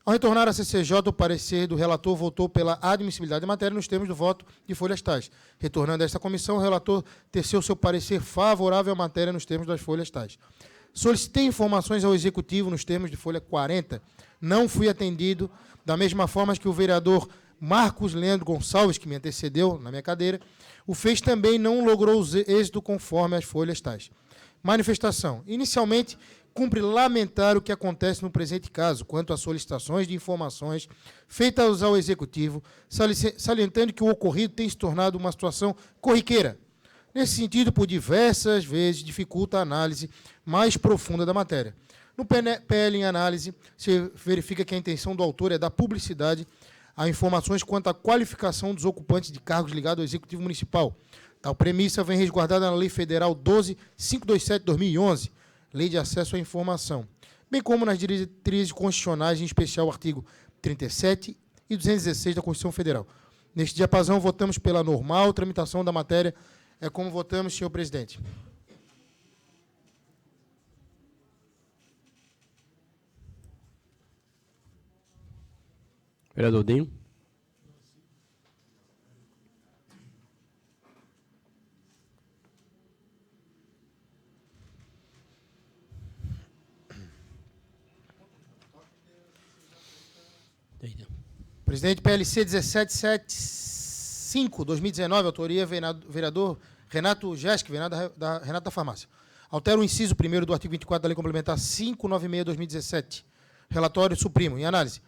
Ao retornar à CCJ, o parecer do relator voltou pela admissibilidade da matéria nos termos do voto de folhas tais. Retornando a esta comissão, o relator teceu seu parecer favorável à matéria nos termos das folhas tais. Solicitei informações ao Executivo nos termos de folha 40. Não fui atendido, da mesma forma que o vereador Marcos Leandro Gonçalves, que me antecedeu na minha cadeira, o fez também, não logrou êxito conforme as folhas tais. Manifestação. Inicialmente, cumpre lamentar o que acontece no presente caso, quanto às solicitações de informações feitas ao Executivo, salientando que o ocorrido tem se tornado uma situação corriqueira. Nesse sentido, por diversas vezes, dificulta a análise mais profunda da matéria. No PL em análise, se verifica que a intenção do autor é dar publicidade a informações quanto à qualificação dos ocupantes de cargos ligados ao Executivo Municipal. Tal premissa vem resguardada na Lei Federal 12.527 de 2011, Lei de Acesso à Informação, bem como nas diretrizes constitucionais, em especial o artigo 37 e 216 da Constituição Federal. Neste diapasão, votamos pela normal tramitação da matéria. É como votamos, senhor presidente. Vereador Dinho. Presidente, PLC 1775, 2019, autoria vereador Renato Jesk, Renato da Farmácia. Altera o inciso 1º do artigo 24 da Lei Complementar 596, 2017. Relatório suprimo. Em análise.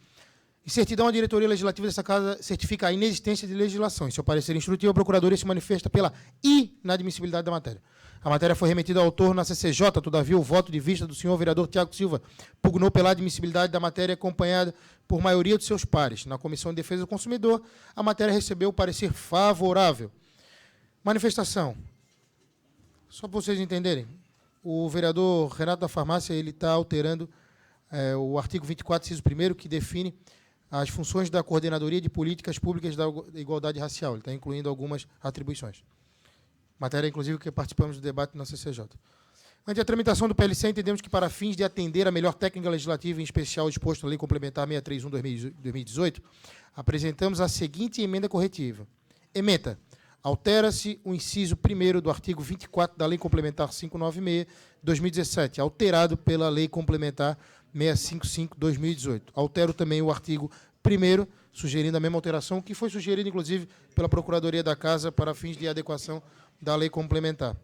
Em certidão, a diretoria legislativa dessa Casa certifica a inexistência de legislação. Em seu parecer instrutivo, a Procuradoria se manifesta pela inadmissibilidade da matéria. A matéria foi remetida ao autor na CCJ, todavia o voto de vista do senhor vereador Tiago Silva pugnou pela admissibilidade da matéria acompanhada por maioria de seus pares. Na Comissão de Defesa do Consumidor, a matéria recebeu o parecer favorável. Manifestação. Só para vocês entenderem, o vereador Renato da Farmácia está alterando o artigo 24, inciso 1º, que define as funções da Coordenadoria de Políticas Públicas da Igualdade Racial. Ele está incluindo algumas atribuições. Matéria, inclusive, que participamos do debate na CCJ. Ante a tramitação do PLC, entendemos que, para fins de atender a melhor técnica legislativa, em especial disposto na Lei Complementar 631/2018, apresentamos a seguinte emenda corretiva. Ementa. Altera-se o inciso 1º do artigo 24 da Lei Complementar 596/2017, alterado pela Lei Complementar 655/2018. Altero também o artigo 1º, sugerindo a mesma alteração, que foi sugerida, inclusive, pela Procuradoria da Casa para fins de adequação da lei complementar.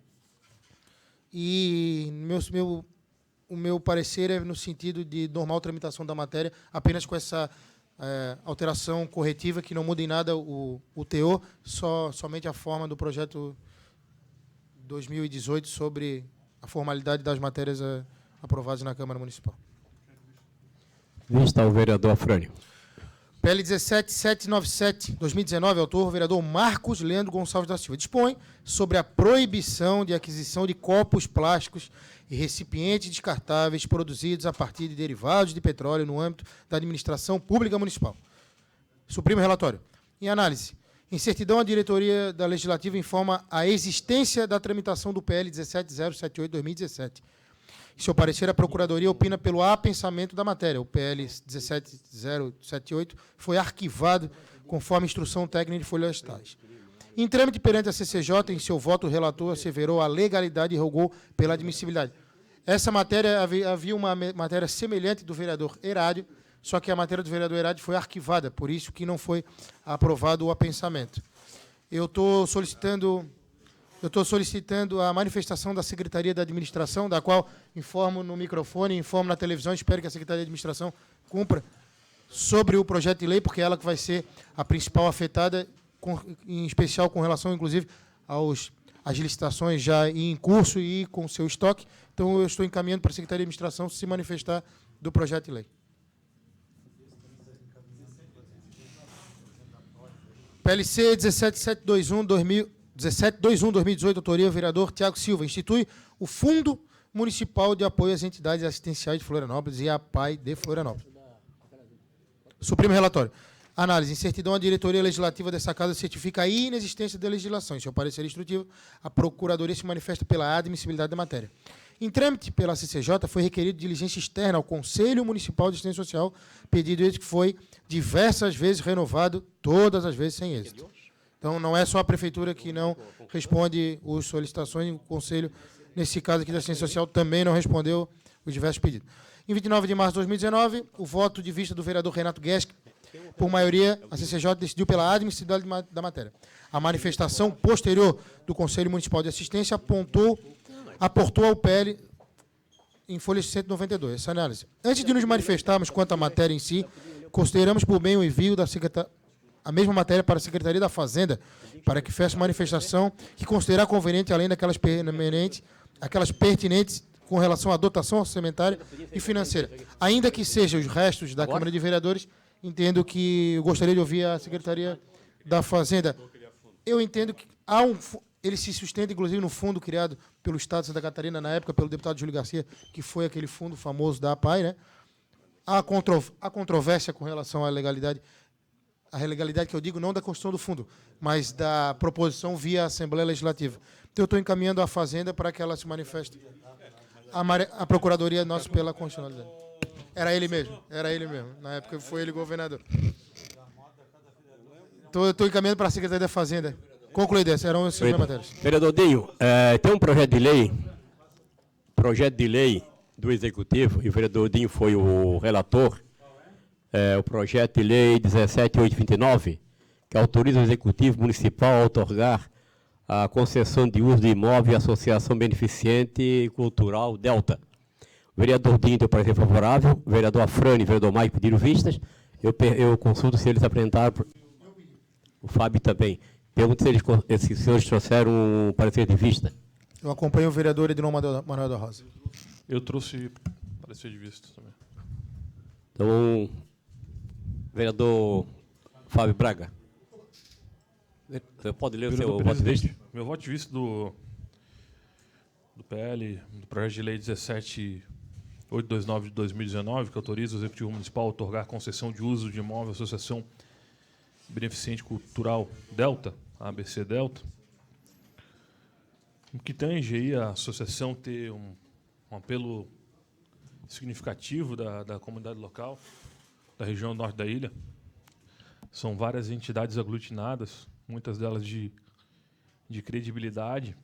E o meu parecer é no sentido de normal tramitação da matéria, apenas com essa alteração corretiva, que não muda em nada o teor, somente a forma do projeto 2018 sobre a formalidade das matérias aprovadas na Câmara Municipal. Vista o vereador Afrânio. PL 17797, 2019, autor, vereador Marcos Leandro Gonçalves da Silva, dispõe sobre a proibição de aquisição de copos plásticos e recipientes descartáveis produzidos a partir de derivados de petróleo no âmbito da administração pública municipal. Suprimo relatório. Em análise, em certidão, a diretoria da Legislativa informa a existência da tramitação do PL 17078, 2017. Em seu parecer, a Procuradoria opina pelo apensamento da matéria. O PL 17078 foi arquivado conforme instrução técnica de folhas tais. Em trâmite perante a CCJ, em seu voto, o relator asseverou a legalidade e rogou pela admissibilidade. Essa matéria, havia uma matéria semelhante do vereador Herádio, só que a matéria do vereador Herádio foi arquivada, por isso que não foi aprovado o apensamento. Eu estou solicitando a manifestação da Secretaria da Administração, da qual informo no microfone, informo na televisão, espero que a Secretaria de Administração cumpra sobre o projeto de lei, porque é ela que vai ser a principal afetada, em especial com relação, inclusive, às licitações já em curso e com seu estoque. Então, eu estou encaminhando para a Secretaria de Administração se manifestar do projeto de lei. PLC 1721/2018, autoria vereador Tiago Silva, institui o Fundo Municipal de Apoio às Entidades Assistenciais de Florianópolis e a PAI de Florianópolis. Supremo relatório. Análise. Em certidão, a diretoria legislativa dessa Casa certifica a inexistência de legislação. Em seu parecer instrutivo, a Procuradoria se manifesta pela admissibilidade da matéria. Em trâmite pela CCJ, foi requerido diligência externa ao Conselho Municipal de Assistência Social, pedido esse que foi diversas vezes renovado, todas as vezes sem êxito. Então, não é só a Prefeitura que não responde às solicitações, o Conselho nesse caso aqui da assistência social, também não respondeu os diversos pedidos. Em 29 de março de 2019, o voto de vista do vereador Renato Guesch, por maioria, a CCJ decidiu pela admissibilidade da matéria. A manifestação posterior do Conselho Municipal de Assistência aportou ao PL em folha 192. Essa análise. Antes de nos manifestarmos quanto à matéria em si, consideramos por bem o envio a mesma matéria para a Secretaria da Fazenda, para que faça manifestação que considerar conveniente, além daquelas pertinentes com relação à dotação orçamentária e financeira. Ainda que sejam os restos da Câmara de Vereadores, entendo que eu gostaria de ouvir a Secretaria da Fazenda. Eu entendo que ele se sustenta, inclusive, no fundo criado pelo Estado de Santa Catarina, na época, pelo deputado Júlio Garcia, que foi aquele fundo famoso da APAI, né? Há controvérsia com relação à legalidade, a legalidade que eu digo, não da construção do fundo, mas da proposição via Assembleia Legislativa. Então, eu estou encaminhando a Fazenda para que ela se manifeste. A Procuradoria nossa pela constitucionalidade. Era ele mesmo. Na época foi ele governador. Estou encaminhando para a Secretaria da Fazenda. Concluída, eram as minhas matérias. Vereador Dinho, tem um projeto de lei do Executivo, e o vereador Dinho foi o relator, o projeto de lei 17829, que autoriza o Executivo Municipal a outorgar a concessão de uso de imóvel à Associação Beneficente Cultural Delta. O vereador Dinho deu parecer favorável, o vereador Afrânio e o vereador Mike pediram vistas. Eu consulto se eles apresentaram, o Fábio também. Pergunto se os senhores trouxeram um parecer de vista. Eu acompanho o vereador Ednon Manuel da Rosa. Eu trouxe parecer de vista também. Então, vereador Fábio Braga. Você pode ler o seu voto de vista? Meu voto de vista do PL, do projeto de lei 17829 de 2019, que autoriza o Executivo Municipal a outorgar concessão de uso de imóvel à Associação Beneficente Cultural Delta, a ABC Delta, que tange aí a associação ter um apelo significativo da comunidade local, da região norte da ilha. São várias entidades aglutinadas, muitas delas de credibilidade.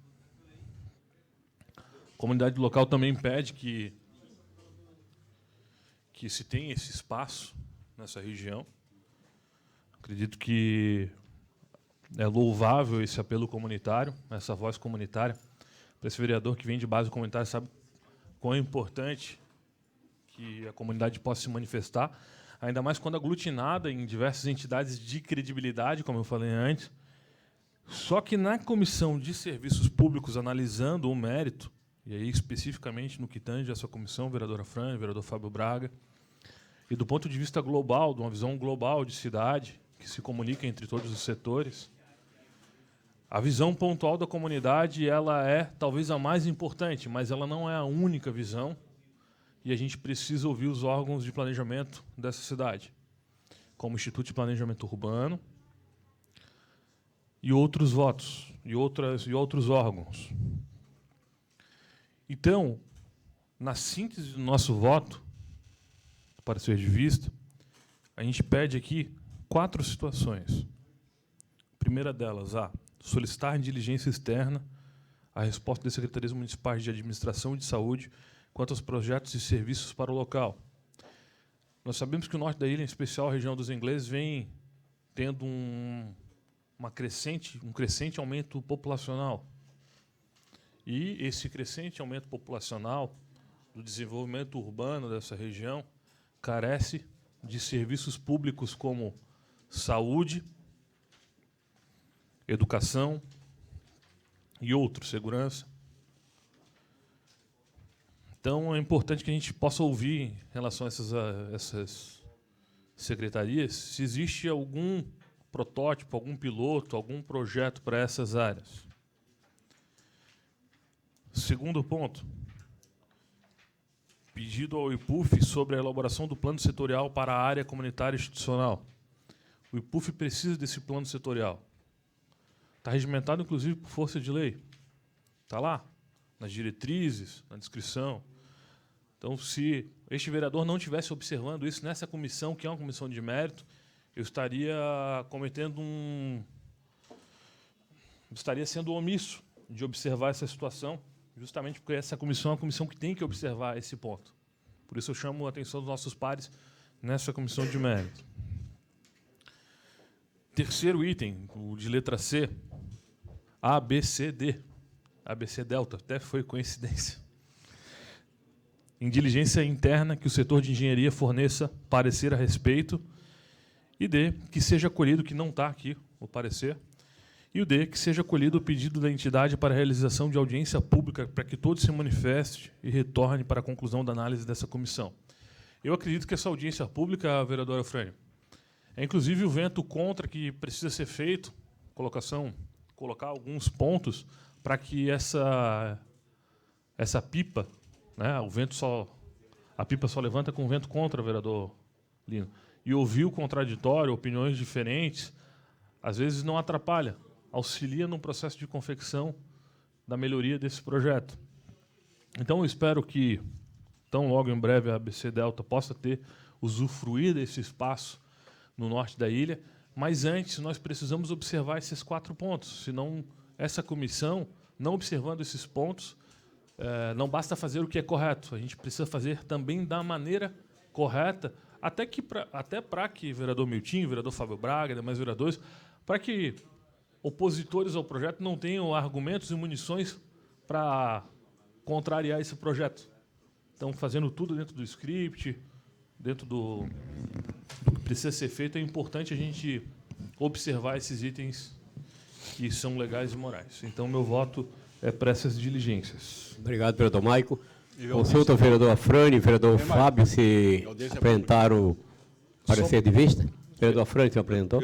A comunidade local também pede que se tenha esse espaço nessa região. Acredito que é louvável esse apelo comunitário, essa voz comunitária. Para esse vereador que vem de base comunitária, sabe quão é importante que a comunidade possa se manifestar, ainda mais quando aglutinada em diversas entidades de credibilidade, como eu falei antes. Só que na Comissão de Serviços Públicos, analisando o mérito, e aí especificamente no que tange essa comissão, vereadora Fran, vereador Fábio Braga, e do ponto de vista global, de uma visão global de cidade, que se comunica entre todos os setores, a visão pontual da comunidade ela é talvez a mais importante, mas ela não é a única visão, e a gente precisa ouvir os órgãos de planejamento dessa cidade, como o Instituto de Planejamento Urbano e outros votos, e outros órgãos. Então, na síntese do nosso voto, do parecer de vista, a gente pede aqui 4 situações. A primeira delas, solicitar diligência externa a resposta das Secretarias Municipais de Administração e de Saúde quanto aos projetos e serviços para o local. Nós sabemos que o norte da ilha, em especial a região dos ingleses, vem tendo um crescente aumento populacional. E esse crescente aumento populacional do desenvolvimento urbano dessa região carece de serviços públicos como saúde, educação e outros, segurança. Então, é importante que a gente possa ouvir em relação a essas secretarias se existe algum protótipo, algum piloto, algum projeto para essas áreas. Segundo ponto, pedido ao IPUF sobre a elaboração do plano setorial para a área comunitária institucional. O IPUF precisa desse plano setorial. Está regimentado, inclusive, por força de lei. Está lá, nas diretrizes, na descrição. Então, se este vereador não estivesse observando isso nessa comissão, que é uma comissão de mérito, eu estaria estaria sendo omisso de observar essa situação justamente porque essa comissão é uma comissão que tem que observar esse ponto. Por isso eu chamo a atenção dos nossos pares nessa comissão de mérito. Terceiro item, o de letra C, ABCD, ABC Delta, até foi coincidência. Em diligência interna que o setor de engenharia forneça parecer a respeito, e D, que seja acolhido, que não está aqui o parecer, e o D, que seja acolhido o pedido da entidade para a realização de audiência pública para que todos se manifeste e retorne para a conclusão da análise dessa comissão. Eu acredito que essa audiência pública, vereador Eufrânio, é inclusive o vento contra que precisa ser feito, colocar alguns pontos para que essa pipa, né, a pipa só levanta com o vento contra, vereador Lino, e ouvir o contraditório, opiniões diferentes, às vezes não atrapalha, auxilia no processo de confecção da melhoria desse projeto. Então, eu espero que, tão logo em breve, a ABC Delta possa usufruir desse espaço no norte da ilha, mas antes nós precisamos observar esses 4 pontos, senão essa comissão, não observando esses pontos, não basta fazer o que é correto, a gente precisa fazer também da maneira correta, até para que vereador Miltinho, vereador Fábio Braga, demais vereadores, para que opositores ao projeto não tenham argumentos e munições para contrariar esse projeto. Então, fazendo tudo dentro do script, dentro do que precisa ser feito, é importante a gente observar esses itens que são legais e morais. Então, meu voto é para essas diligências. Obrigado, vereador Maico. Consulta o vereador Afrânio e o vereador Fábio se apresentaram o parecer de vista. O vereador Afrânio se apresentou.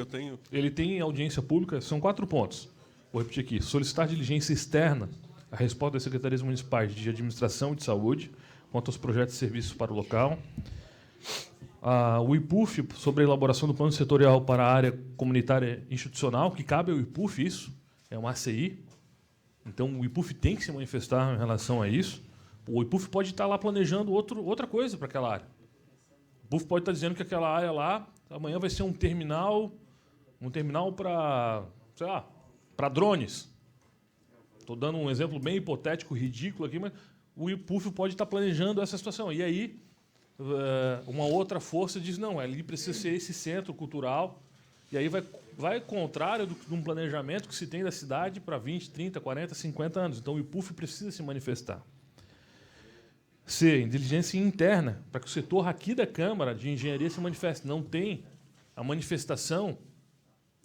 Ele tem audiência pública, são 4 pontos. Vou repetir aqui. Solicitar diligência externa a resposta das secretarias municipais de administração e de saúde quanto aos projetos e serviços para o local. O IPUF, sobre a elaboração do plano setorial para a área comunitária institucional, que cabe ao IPUF isso, é uma ACI. Então, o IPUF tem que se manifestar em relação a isso. O IPUF pode estar lá planejando outra coisa para aquela área. O IPUF pode estar dizendo que aquela área lá, amanhã vai ser um terminal para, sei lá, para drones. Estou dando um exemplo bem hipotético, ridículo aqui, mas o IPUF pode estar planejando essa situação. E aí, uma outra força diz, não, ali precisa ser esse centro cultural, e aí vai contrário de um planejamento que se tem da cidade para 20, 30, 40, 50 anos. Então, o IPUF precisa se manifestar. C, diligência interna, para que o setor aqui da Câmara de Engenharia se manifeste. Não tem a manifestação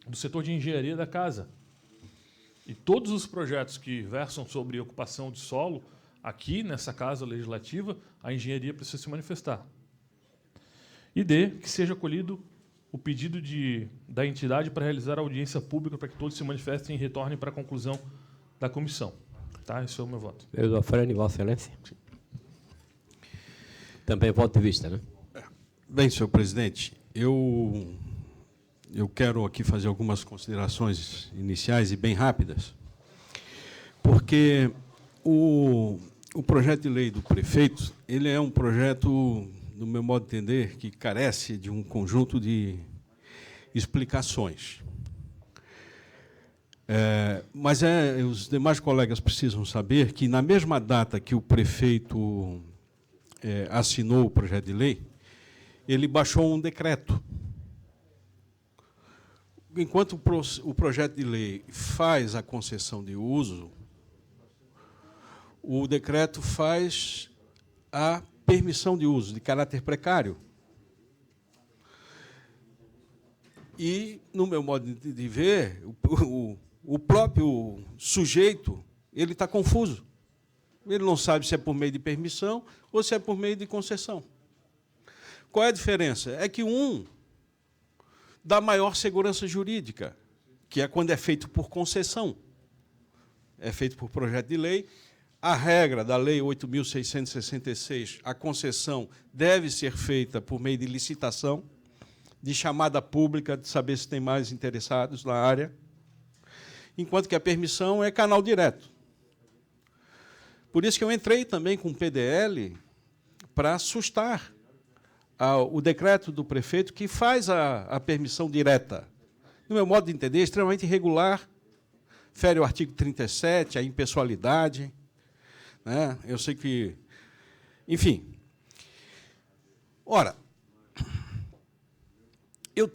do setor de engenharia da casa. E todos os projetos que versam sobre ocupação de solo, aqui nessa Casa Legislativa, a engenharia precisa se manifestar. E D, que seja acolhido o pedido da entidade para realizar a audiência pública para que todos se manifestem e retornem para a conclusão da comissão. Tá? Esse é o meu voto. Vereador Afrânio, Vossa Excelência. Também voto de vista, né? Bem, senhor presidente, eu quero aqui fazer algumas considerações iniciais e bem rápidas, porque o projeto de lei do prefeito, ele é um projeto, no meu modo de entender, que carece de um conjunto de explicações. Mas os demais colegas precisam saber que, na mesma data que o prefeito assinou o projeto de lei, ele baixou um decreto. Enquanto o projeto de lei faz a concessão de uso, o decreto faz a permissão de uso de caráter precário. E, no meu modo de ver, o próprio sujeito ele está confuso. Ele não sabe se é por meio de permissão ou se é por meio de concessão. Qual é a diferença? É que um dá maior segurança jurídica, que é quando é feito por concessão. É feito por projeto de lei. A regra da Lei 8.666, a concessão deve ser feita por meio de licitação, de chamada pública, de saber se tem mais interessados na área, enquanto que a permissão é canal direto. Por isso que eu entrei também com o PDL para assustar o decreto do prefeito que faz a permissão direta. No meu modo de entender, é extremamente irregular, fere o artigo 37, a impessoalidade. né? Eu sei que... Enfim. Ora, eu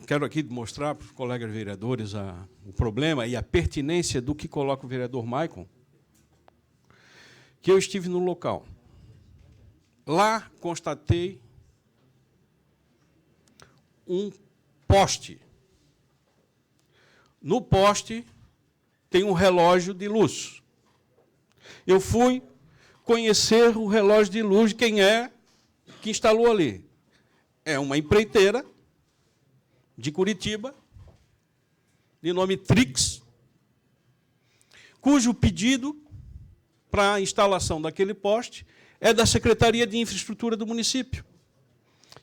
quero aqui mostrar para os colegas vereadores o problema e a pertinência do que coloca o vereador Maicon, que eu estive no local. Lá constatei um poste. No poste tem um relógio de luz. Eu fui conhecer o relógio de luz de quem é que instalou ali. É uma empreiteira de Curitiba, de nome Trix, cujo pedido para a instalação daquele poste é da Secretaria de Infraestrutura do município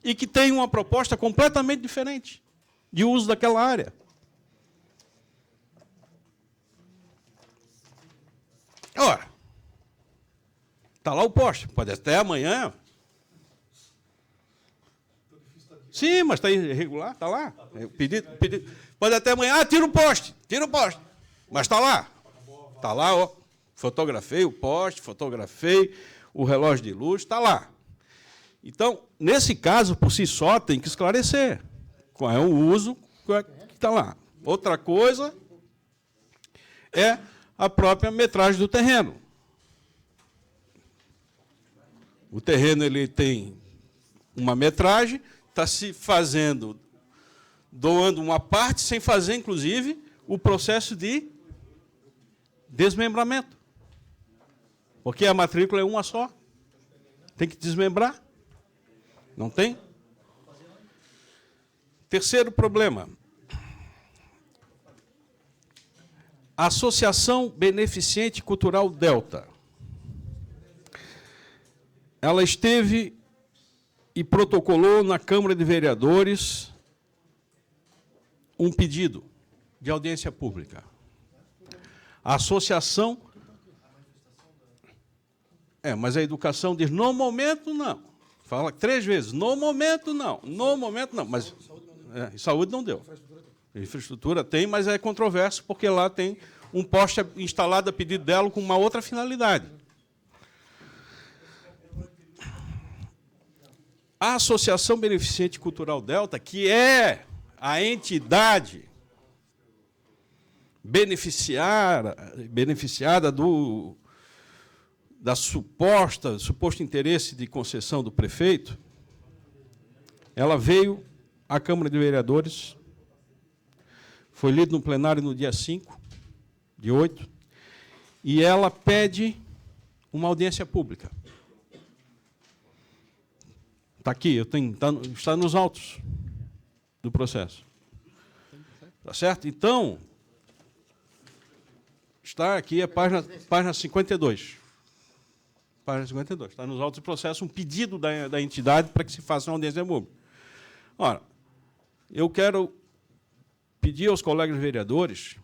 e que tem uma proposta completamente diferente de uso daquela área. Ora, está lá o poste, pode até amanhã. Sim, mas está irregular, está lá. Pedido, pode até amanhã, tira o poste, mas está lá. Está lá, ó. Fotografei o poste, fotografei o relógio de luz, está lá. Então, nesse caso, por si só, tem que esclarecer qual é o uso que está lá. Outra coisa é a própria metragem do terreno. O terreno ele tem uma metragem, está se fazendo, doando uma parte, sem fazer, inclusive, o processo de desmembramento. Porque a matrícula é uma só. Tem que desmembrar. Não tem? Terceiro problema. A Associação Beneficente Cultural Delta. Ela esteve e protocolou na Câmara de Vereadores um pedido de audiência pública. A associação... mas a educação diz, no momento, não. Fala 3 vezes, no momento, não. No momento, não. Mas saúde não deu. Infraestrutura tem, mas é controverso, porque lá tem um poste instalado a pedido dela com uma outra finalidade. A Associação Beneficente Cultural Delta, que é a entidade beneficiada da suposto interesse de concessão do prefeito, ela veio à Câmara de Vereadores, foi lido no plenário no dia 5 de 8, e ela pede uma audiência pública. Está aqui, está nos autos do processo. Tá certo? Então, está aqui a página 52. Página 52. Está nos autos do processo um pedido da entidade para que se faça uma audiência pública. Ora, eu quero pedir aos colegas vereadores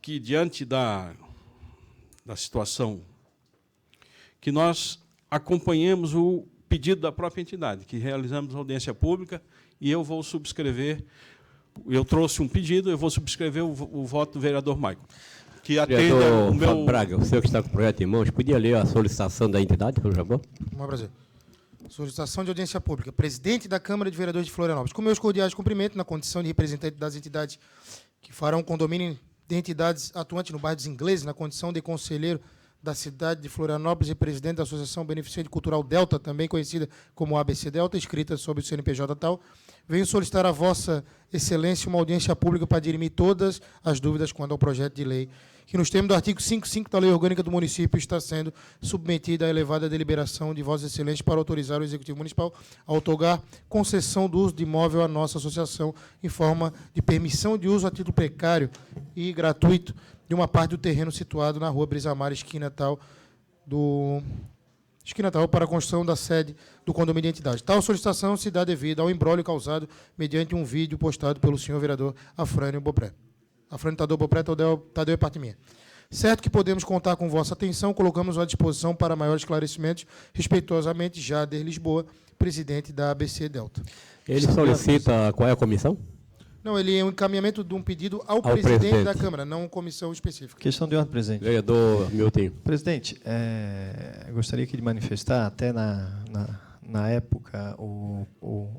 que, diante da situação, que nós acompanhemos o pedido da própria entidade, que realizamos audiência pública, e eu vou subscrever, eu trouxe um pedido, eu vou subscrever o voto do vereador Maicon. Que atenda o meu... Fábio Braga, o senhor que está com o projeto em mãos, podia ler a solicitação da entidade, por favor? Um prazer. Solicitação de audiência pública. Presidente da Câmara de Vereadores de Florianópolis. Com meus cordiais cumprimentos, na condição de representante das entidades que farão condomínio de entidades atuantes no bairro dos Ingleses, na condição de conselheiro da cidade de Florianópolis e presidente da Associação Beneficente Cultural Delta, também conhecida como ABC Delta, escrita sob o CNPJ tal, venho solicitar a Vossa Excelência uma audiência pública para dirimir todas as dúvidas quanto ao projeto de lei, que nos termos do artigo 55 da Lei Orgânica do Município está sendo submetida à elevada deliberação de Vossa Excelência para autorizar o Executivo Municipal a outorgar concessão do uso de imóvel à nossa associação em forma de permissão de uso a título precário e gratuito de uma parte do terreno situado na Rua Brisamar, esquina tal, para a construção da sede do condomínio de entidade. Tal solicitação se dá devido ao imbróglio causado mediante um vídeo postado pelo senhor vereador Afrânio Bopré. Afrânio Tadeu Bopré, Tadeu é parte minha. Certo que podemos contar com vossa atenção, colocamos à disposição para maiores esclarecimentos, respeitosamente, Jader Lisboa, presidente da ABC Delta. Ele solicita qual é a comissão? Não, ele é um encaminhamento de um pedido ao presidente presidente da Câmara, não comissão específica. Questão de ordem, presidente. Vereador Milton. Presidente, eu gostaria aqui de manifestar, até na época,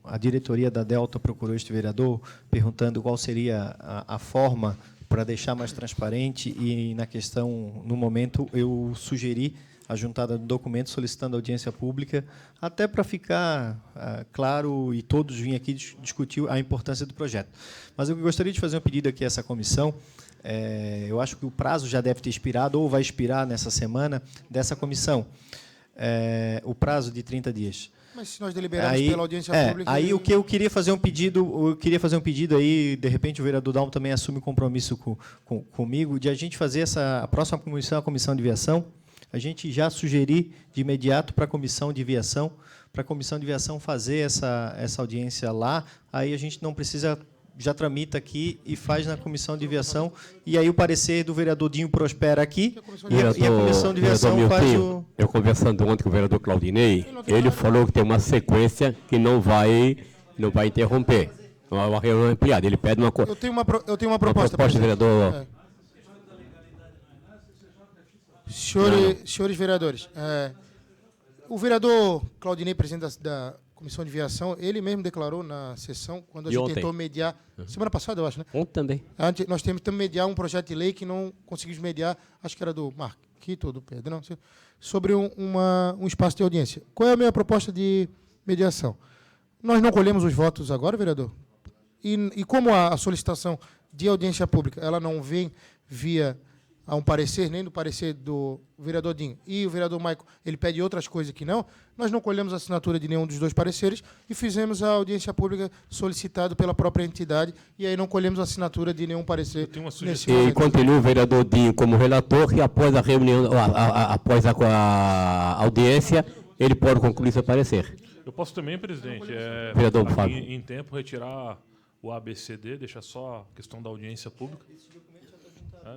a diretoria da Delta procurou este vereador perguntando qual seria a forma para deixar mais transparente e, na questão, no momento, eu sugeri a juntada do documento solicitando audiência pública, até para ficar claro e todos virem aqui discutir a importância do projeto. Mas eu gostaria de fazer um pedido aqui a essa comissão. Eu acho que o prazo já deve ter expirado ou vai expirar nessa semana dessa comissão. O prazo de 30 dias. Mas se nós deliberarmos pela audiência pública... Aí o que eu queria fazer um pedido, aí, de repente o vereador Dalmo também assume compromisso comigo, de a gente fazer a próxima comissão, a comissão de viação, a gente já sugerir de imediato para a comissão de viação, fazer essa audiência lá, aí a gente não precisa, já tramita aqui e faz na comissão de viação, e aí o parecer do vereador Dinho prospera aqui, e a comissão de viação faz o... Eu conversando ontem com o vereador Claudinei, ele falou que tem uma sequência que não vai interromper. Uma reunião ampliada. Ele pede uma coisa. Eu tenho uma proposta, vereador. Senhores vereadores, o vereador Claudinei, presidente da comissão de viação, ele mesmo declarou na sessão, quando a gente tentou mediar, semana passada, eu acho, né? Ontem também. Nós tentamos mediar um projeto de lei que não conseguimos mediar, acho que era do Marquito ou do Pedro, não sei, sobre um espaço de audiência. Qual é a minha proposta de mediação? Nós não colhemos os votos agora, vereador? E como a solicitação de audiência pública, ela não vem via a um parecer, nem do parecer do vereador Dinho e o vereador Maico, ele pede outras coisas que não, nós não colhemos a assinatura de nenhum dos dois pareceres e fizemos a audiência pública solicitada pela própria entidade e aí não colhemos a assinatura de nenhum parecer nesse momento. E continua o vereador Dinho como relator e após a reunião, após a audiência, ele pode concluir seu parecer. Eu posso também, presidente, vereador Fábio, em tempo, retirar o ABCD, deixar só a questão da audiência pública.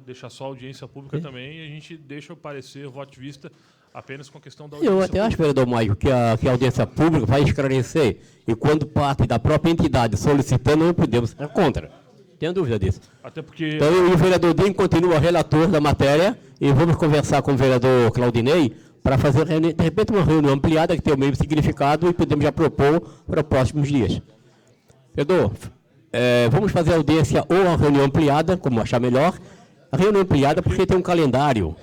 Deixar só a audiência pública também e a gente deixa o parecer, o voto de vista, apenas com a questão da audiência pública. Eu até acho, vereador Maico, que a audiência pública vai esclarecer e quando parte da própria entidade solicitando, não podemos ser contra. Tenho dúvida disso. Até porque... Então, o vereador Dinho continua relator da matéria e vamos conversar com o vereador Claudinei para fazer, de repente, uma reunião ampliada que tem o mesmo significado e podemos já propor para os próximos dias. Vereador, vamos fazer a audiência ou a reunião ampliada, como achar melhor. A reunião ampliada porque tem um calendário.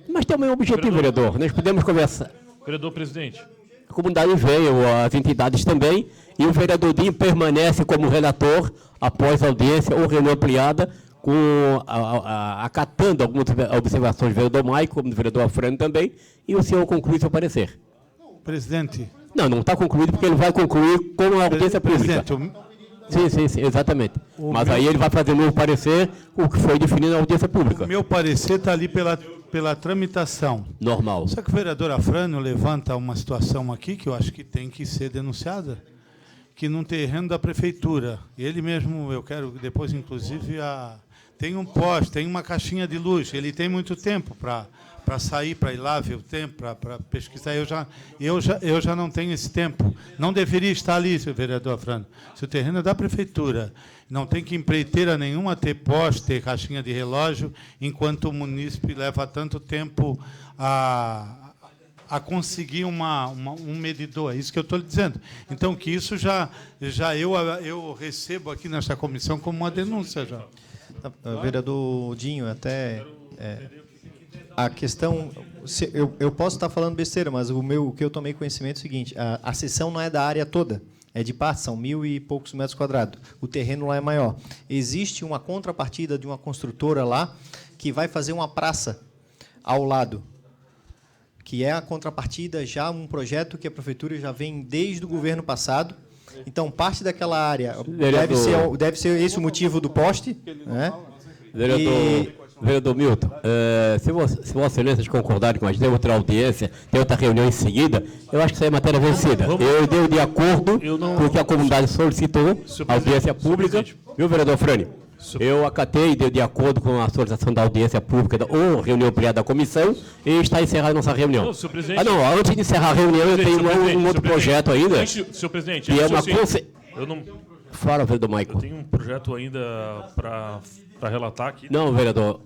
Mas também é um objetivo, vereador. Nós podemos conversar. Vereador presidente. A comunidade veio, as entidades também, e o vereador Dinho permanece como relator após a audiência ou reunião ampliada, acatando algumas observações do vereador Maico, como do vereador Afrânio também, e o senhor conclui seu parecer. Presidente. Não está concluído porque ele vai concluir com a audiência pública. Sim, exatamente. Mas aí ele vai fazer um novo parecer, o que foi definido na audiência pública. O meu parecer está ali pela tramitação. Normal. Só que o vereador Afrânio levanta uma situação aqui que eu acho que tem que ser denunciada, que num terreno da prefeitura, ele mesmo, eu quero depois, inclusive, tem um poste, tem uma caixinha de luz, ele tem muito tempo para sair, para ir lá ver o tempo, para pesquisar. Eu já não tenho esse tempo. Não deveria estar ali, seu vereador Afrânio. Se o terreno é da prefeitura, não tem que empreiteira nenhuma ter poste, ter caixinha de relógio, enquanto o munícipe leva tanto tempo a conseguir um medidor. É isso que eu estou lhe dizendo. Então, que isso já eu recebo aqui nesta comissão como uma denúncia. Já. Vereador Dinho, até... a questão, eu posso estar falando besteira, mas o que eu tomei conhecimento é o seguinte, a sessão não é da área toda, é de parte, são 1.000 e poucos metros quadrados. O terreno lá é maior. Existe uma contrapartida de uma construtora lá que vai fazer uma praça ao lado, que é a contrapartida, já um projeto que a prefeitura já vem desde o governo passado. Então, parte daquela área deve ser esse o motivo do poste, né? Vereador Milton, se Vossa Excelência concordarem com a gente, tem outra audiência, tem outra reunião em seguida, eu acho que isso aí é matéria vencida. Eu dei de acordo com o que a comunidade solicitou, audiência pública. Viu, vereador Frânio? Eu acatei e dei de acordo com a solicitação da audiência pública ou reunião ampliada da comissão e está encerrada a nossa reunião. Não, antes de encerrar a reunião, eu tenho um outro projeto ainda. Senhor presidente, que é uma Fala, vereador Maico. Eu tenho um projeto ainda para relatar aqui. Não, vereador.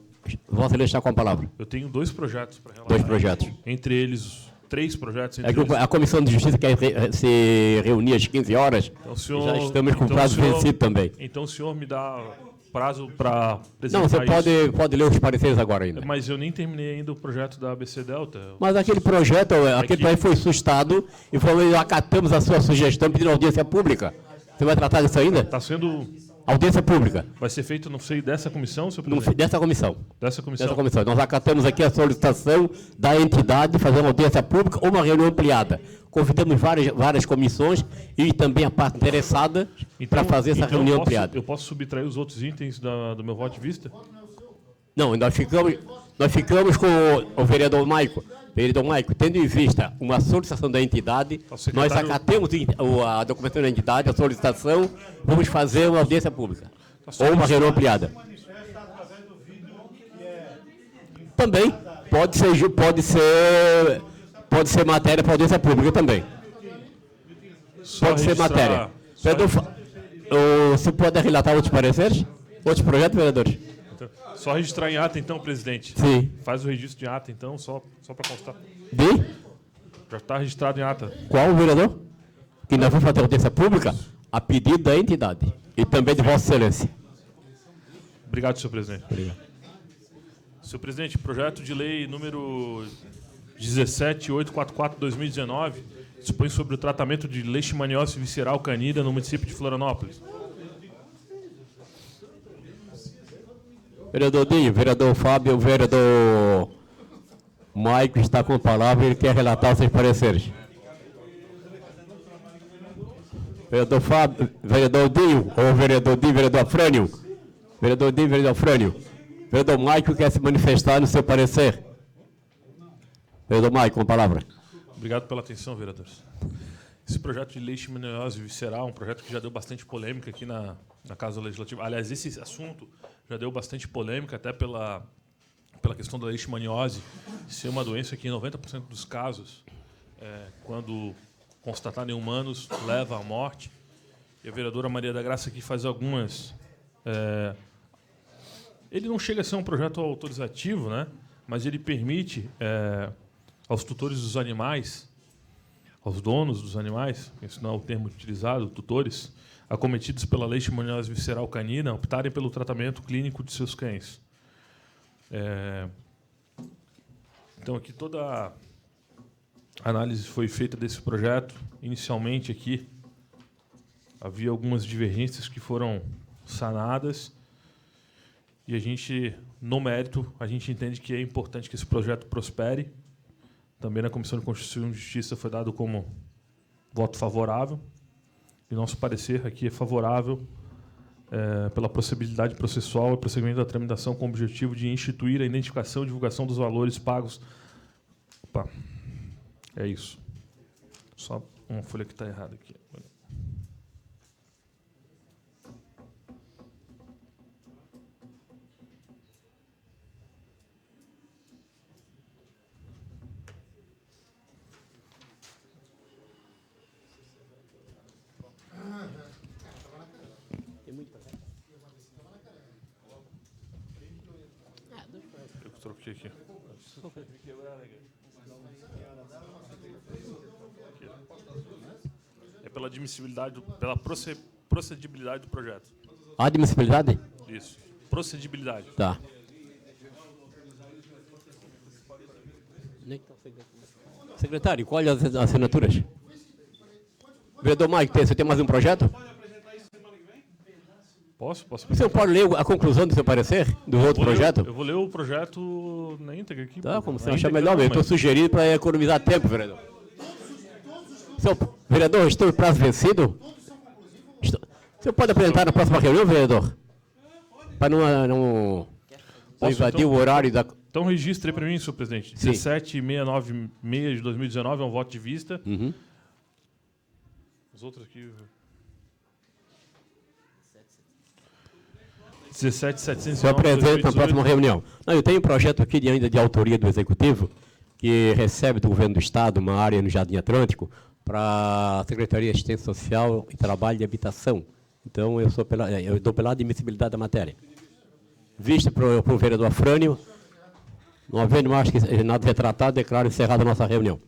Vossa Excelência está com a palavra. Eu tenho 2 projetos para relatar. 2 projetos. Entre eles, 3 projetos. É que a Comissão de Justiça quer se reunir às 15 horas. Então, senhor, já estamos com prazo vencido também. Então o senhor me dá prazo para apresentar não, você pode ler os pareceres agora ainda. Mas eu nem terminei ainda o projeto da ABC Delta. Mas aquele projeto, projeto foi sustado e acatamos a sua sugestão pedindo audiência pública. Você vai tratar disso ainda? Está sendo... Audiência pública. Vai ser feito, não sei, dessa comissão, senhor presidente? Dessa comissão. Dessa comissão. Dessa comissão. Nós acatamos aqui a solicitação da entidade de fazer uma audiência pública ou uma reunião ampliada. Convidamos várias comissões e também a parte interessada para fazer essa reunião ampliada. Eu posso subtrair os outros itens do meu voto de vista? Não, nós ficamos com o vereador Maico. Vereador Maico, tendo em vista uma solicitação da entidade, nós acatemos a documentação da entidade, a solicitação, vamos fazer uma audiência pública. Ou uma reunião ampliada. Também pode ser matéria para audiência pública também. Pode ser matéria. Vereador, você pode relatar outros pareceres? Outros projetos, vereadores? Só registrar em ata, então, presidente? Sim. Faz o registro de ata, então, só para constar. Já está registrado em ata. Qual, vereador? Que nós vamos fazer audiência pública a pedido da entidade e também de Vossa Excelência. Obrigado, senhor presidente. Obrigado. Senhor presidente, projeto de lei número 17844/2019 dispõe sobre o tratamento de leishmaniose visceral canina no município de Florianópolis. Vereador Dinho, vereador Fábio, vereador Maico está com a palavra e ele quer relatar os seus pareceres. Vereador Fábio, vereador Dinho, ou vereador Dinho, vereador Afrânio. Vereador Dinho, vereador Afrânio. Vereador Maico quer se manifestar no seu parecer. Vereador Maico, com a palavra. Obrigado pela atenção, vereadores. Esse projeto de leishmaniose visceral é um projeto que já deu bastante polêmica aqui na Casa Legislativa. Aliás, esse assunto já deu bastante polêmica, até pela questão da leishmaniose ser uma doença que, em 90% dos casos, quando constatada em humanos, leva à morte. E a vereadora Maria da Graça aqui faz algumas... ele não chega a ser um projeto autorizativo, né? Mas ele permite aos tutores dos animais, aos donos dos animais, esse não é o termo utilizado, tutores, acometidos pela leishmaniose visceral canina, optarem pelo tratamento clínico de seus cães. Então, aqui toda a análise foi feita desse projeto. Inicialmente, aqui, havia algumas divergências que foram sanadas e a gente, no mérito, a gente entende que é importante que esse projeto prospere. Também na Comissão de Constituição e Justiça foi dado como voto favorável. E nosso parecer aqui é favorável pela procedibilidade processual e prosseguimento da tramitação com o objetivo de instituir a identificação e divulgação dos valores pagos. Opa, é isso. Só uma folha que está errada aqui. Eu troquei aqui. É pela admissibilidade, pela procedibilidade do projeto. Admissibilidade? Isso. Procedibilidade. Tá. Secretário, qual as assinaturas? Vereador Mike, você tem mais um projeto? Posso? O senhor pode ler a conclusão do seu parecer, do outro projeto? Eu vou ler o projeto na íntegra aqui. Tá, como você achar melhor, eu estou sugerindo para economizar tempo, vereador. Vereador, estou em prazo vencido? O senhor pode apresentar na próxima reunião, vereador? Para não invadir o horário da... Então registre para mim, senhor presidente. 17696 de 2019 é um voto de vista. Uhum. Os outros aqui... 17719. Senhor apresenta na próxima reunião. Não, eu tenho um projeto aqui ainda de autoria do Executivo, que recebe do Governo do Estado uma área no Jardim Atlântico para a Secretaria de Assistência Social e Trabalho e Habitação. Então, eu dou pela admissibilidade da matéria. Vista para o vereador Afrânio, não havendo mais que nada retratado, declaro encerrada a nossa reunião.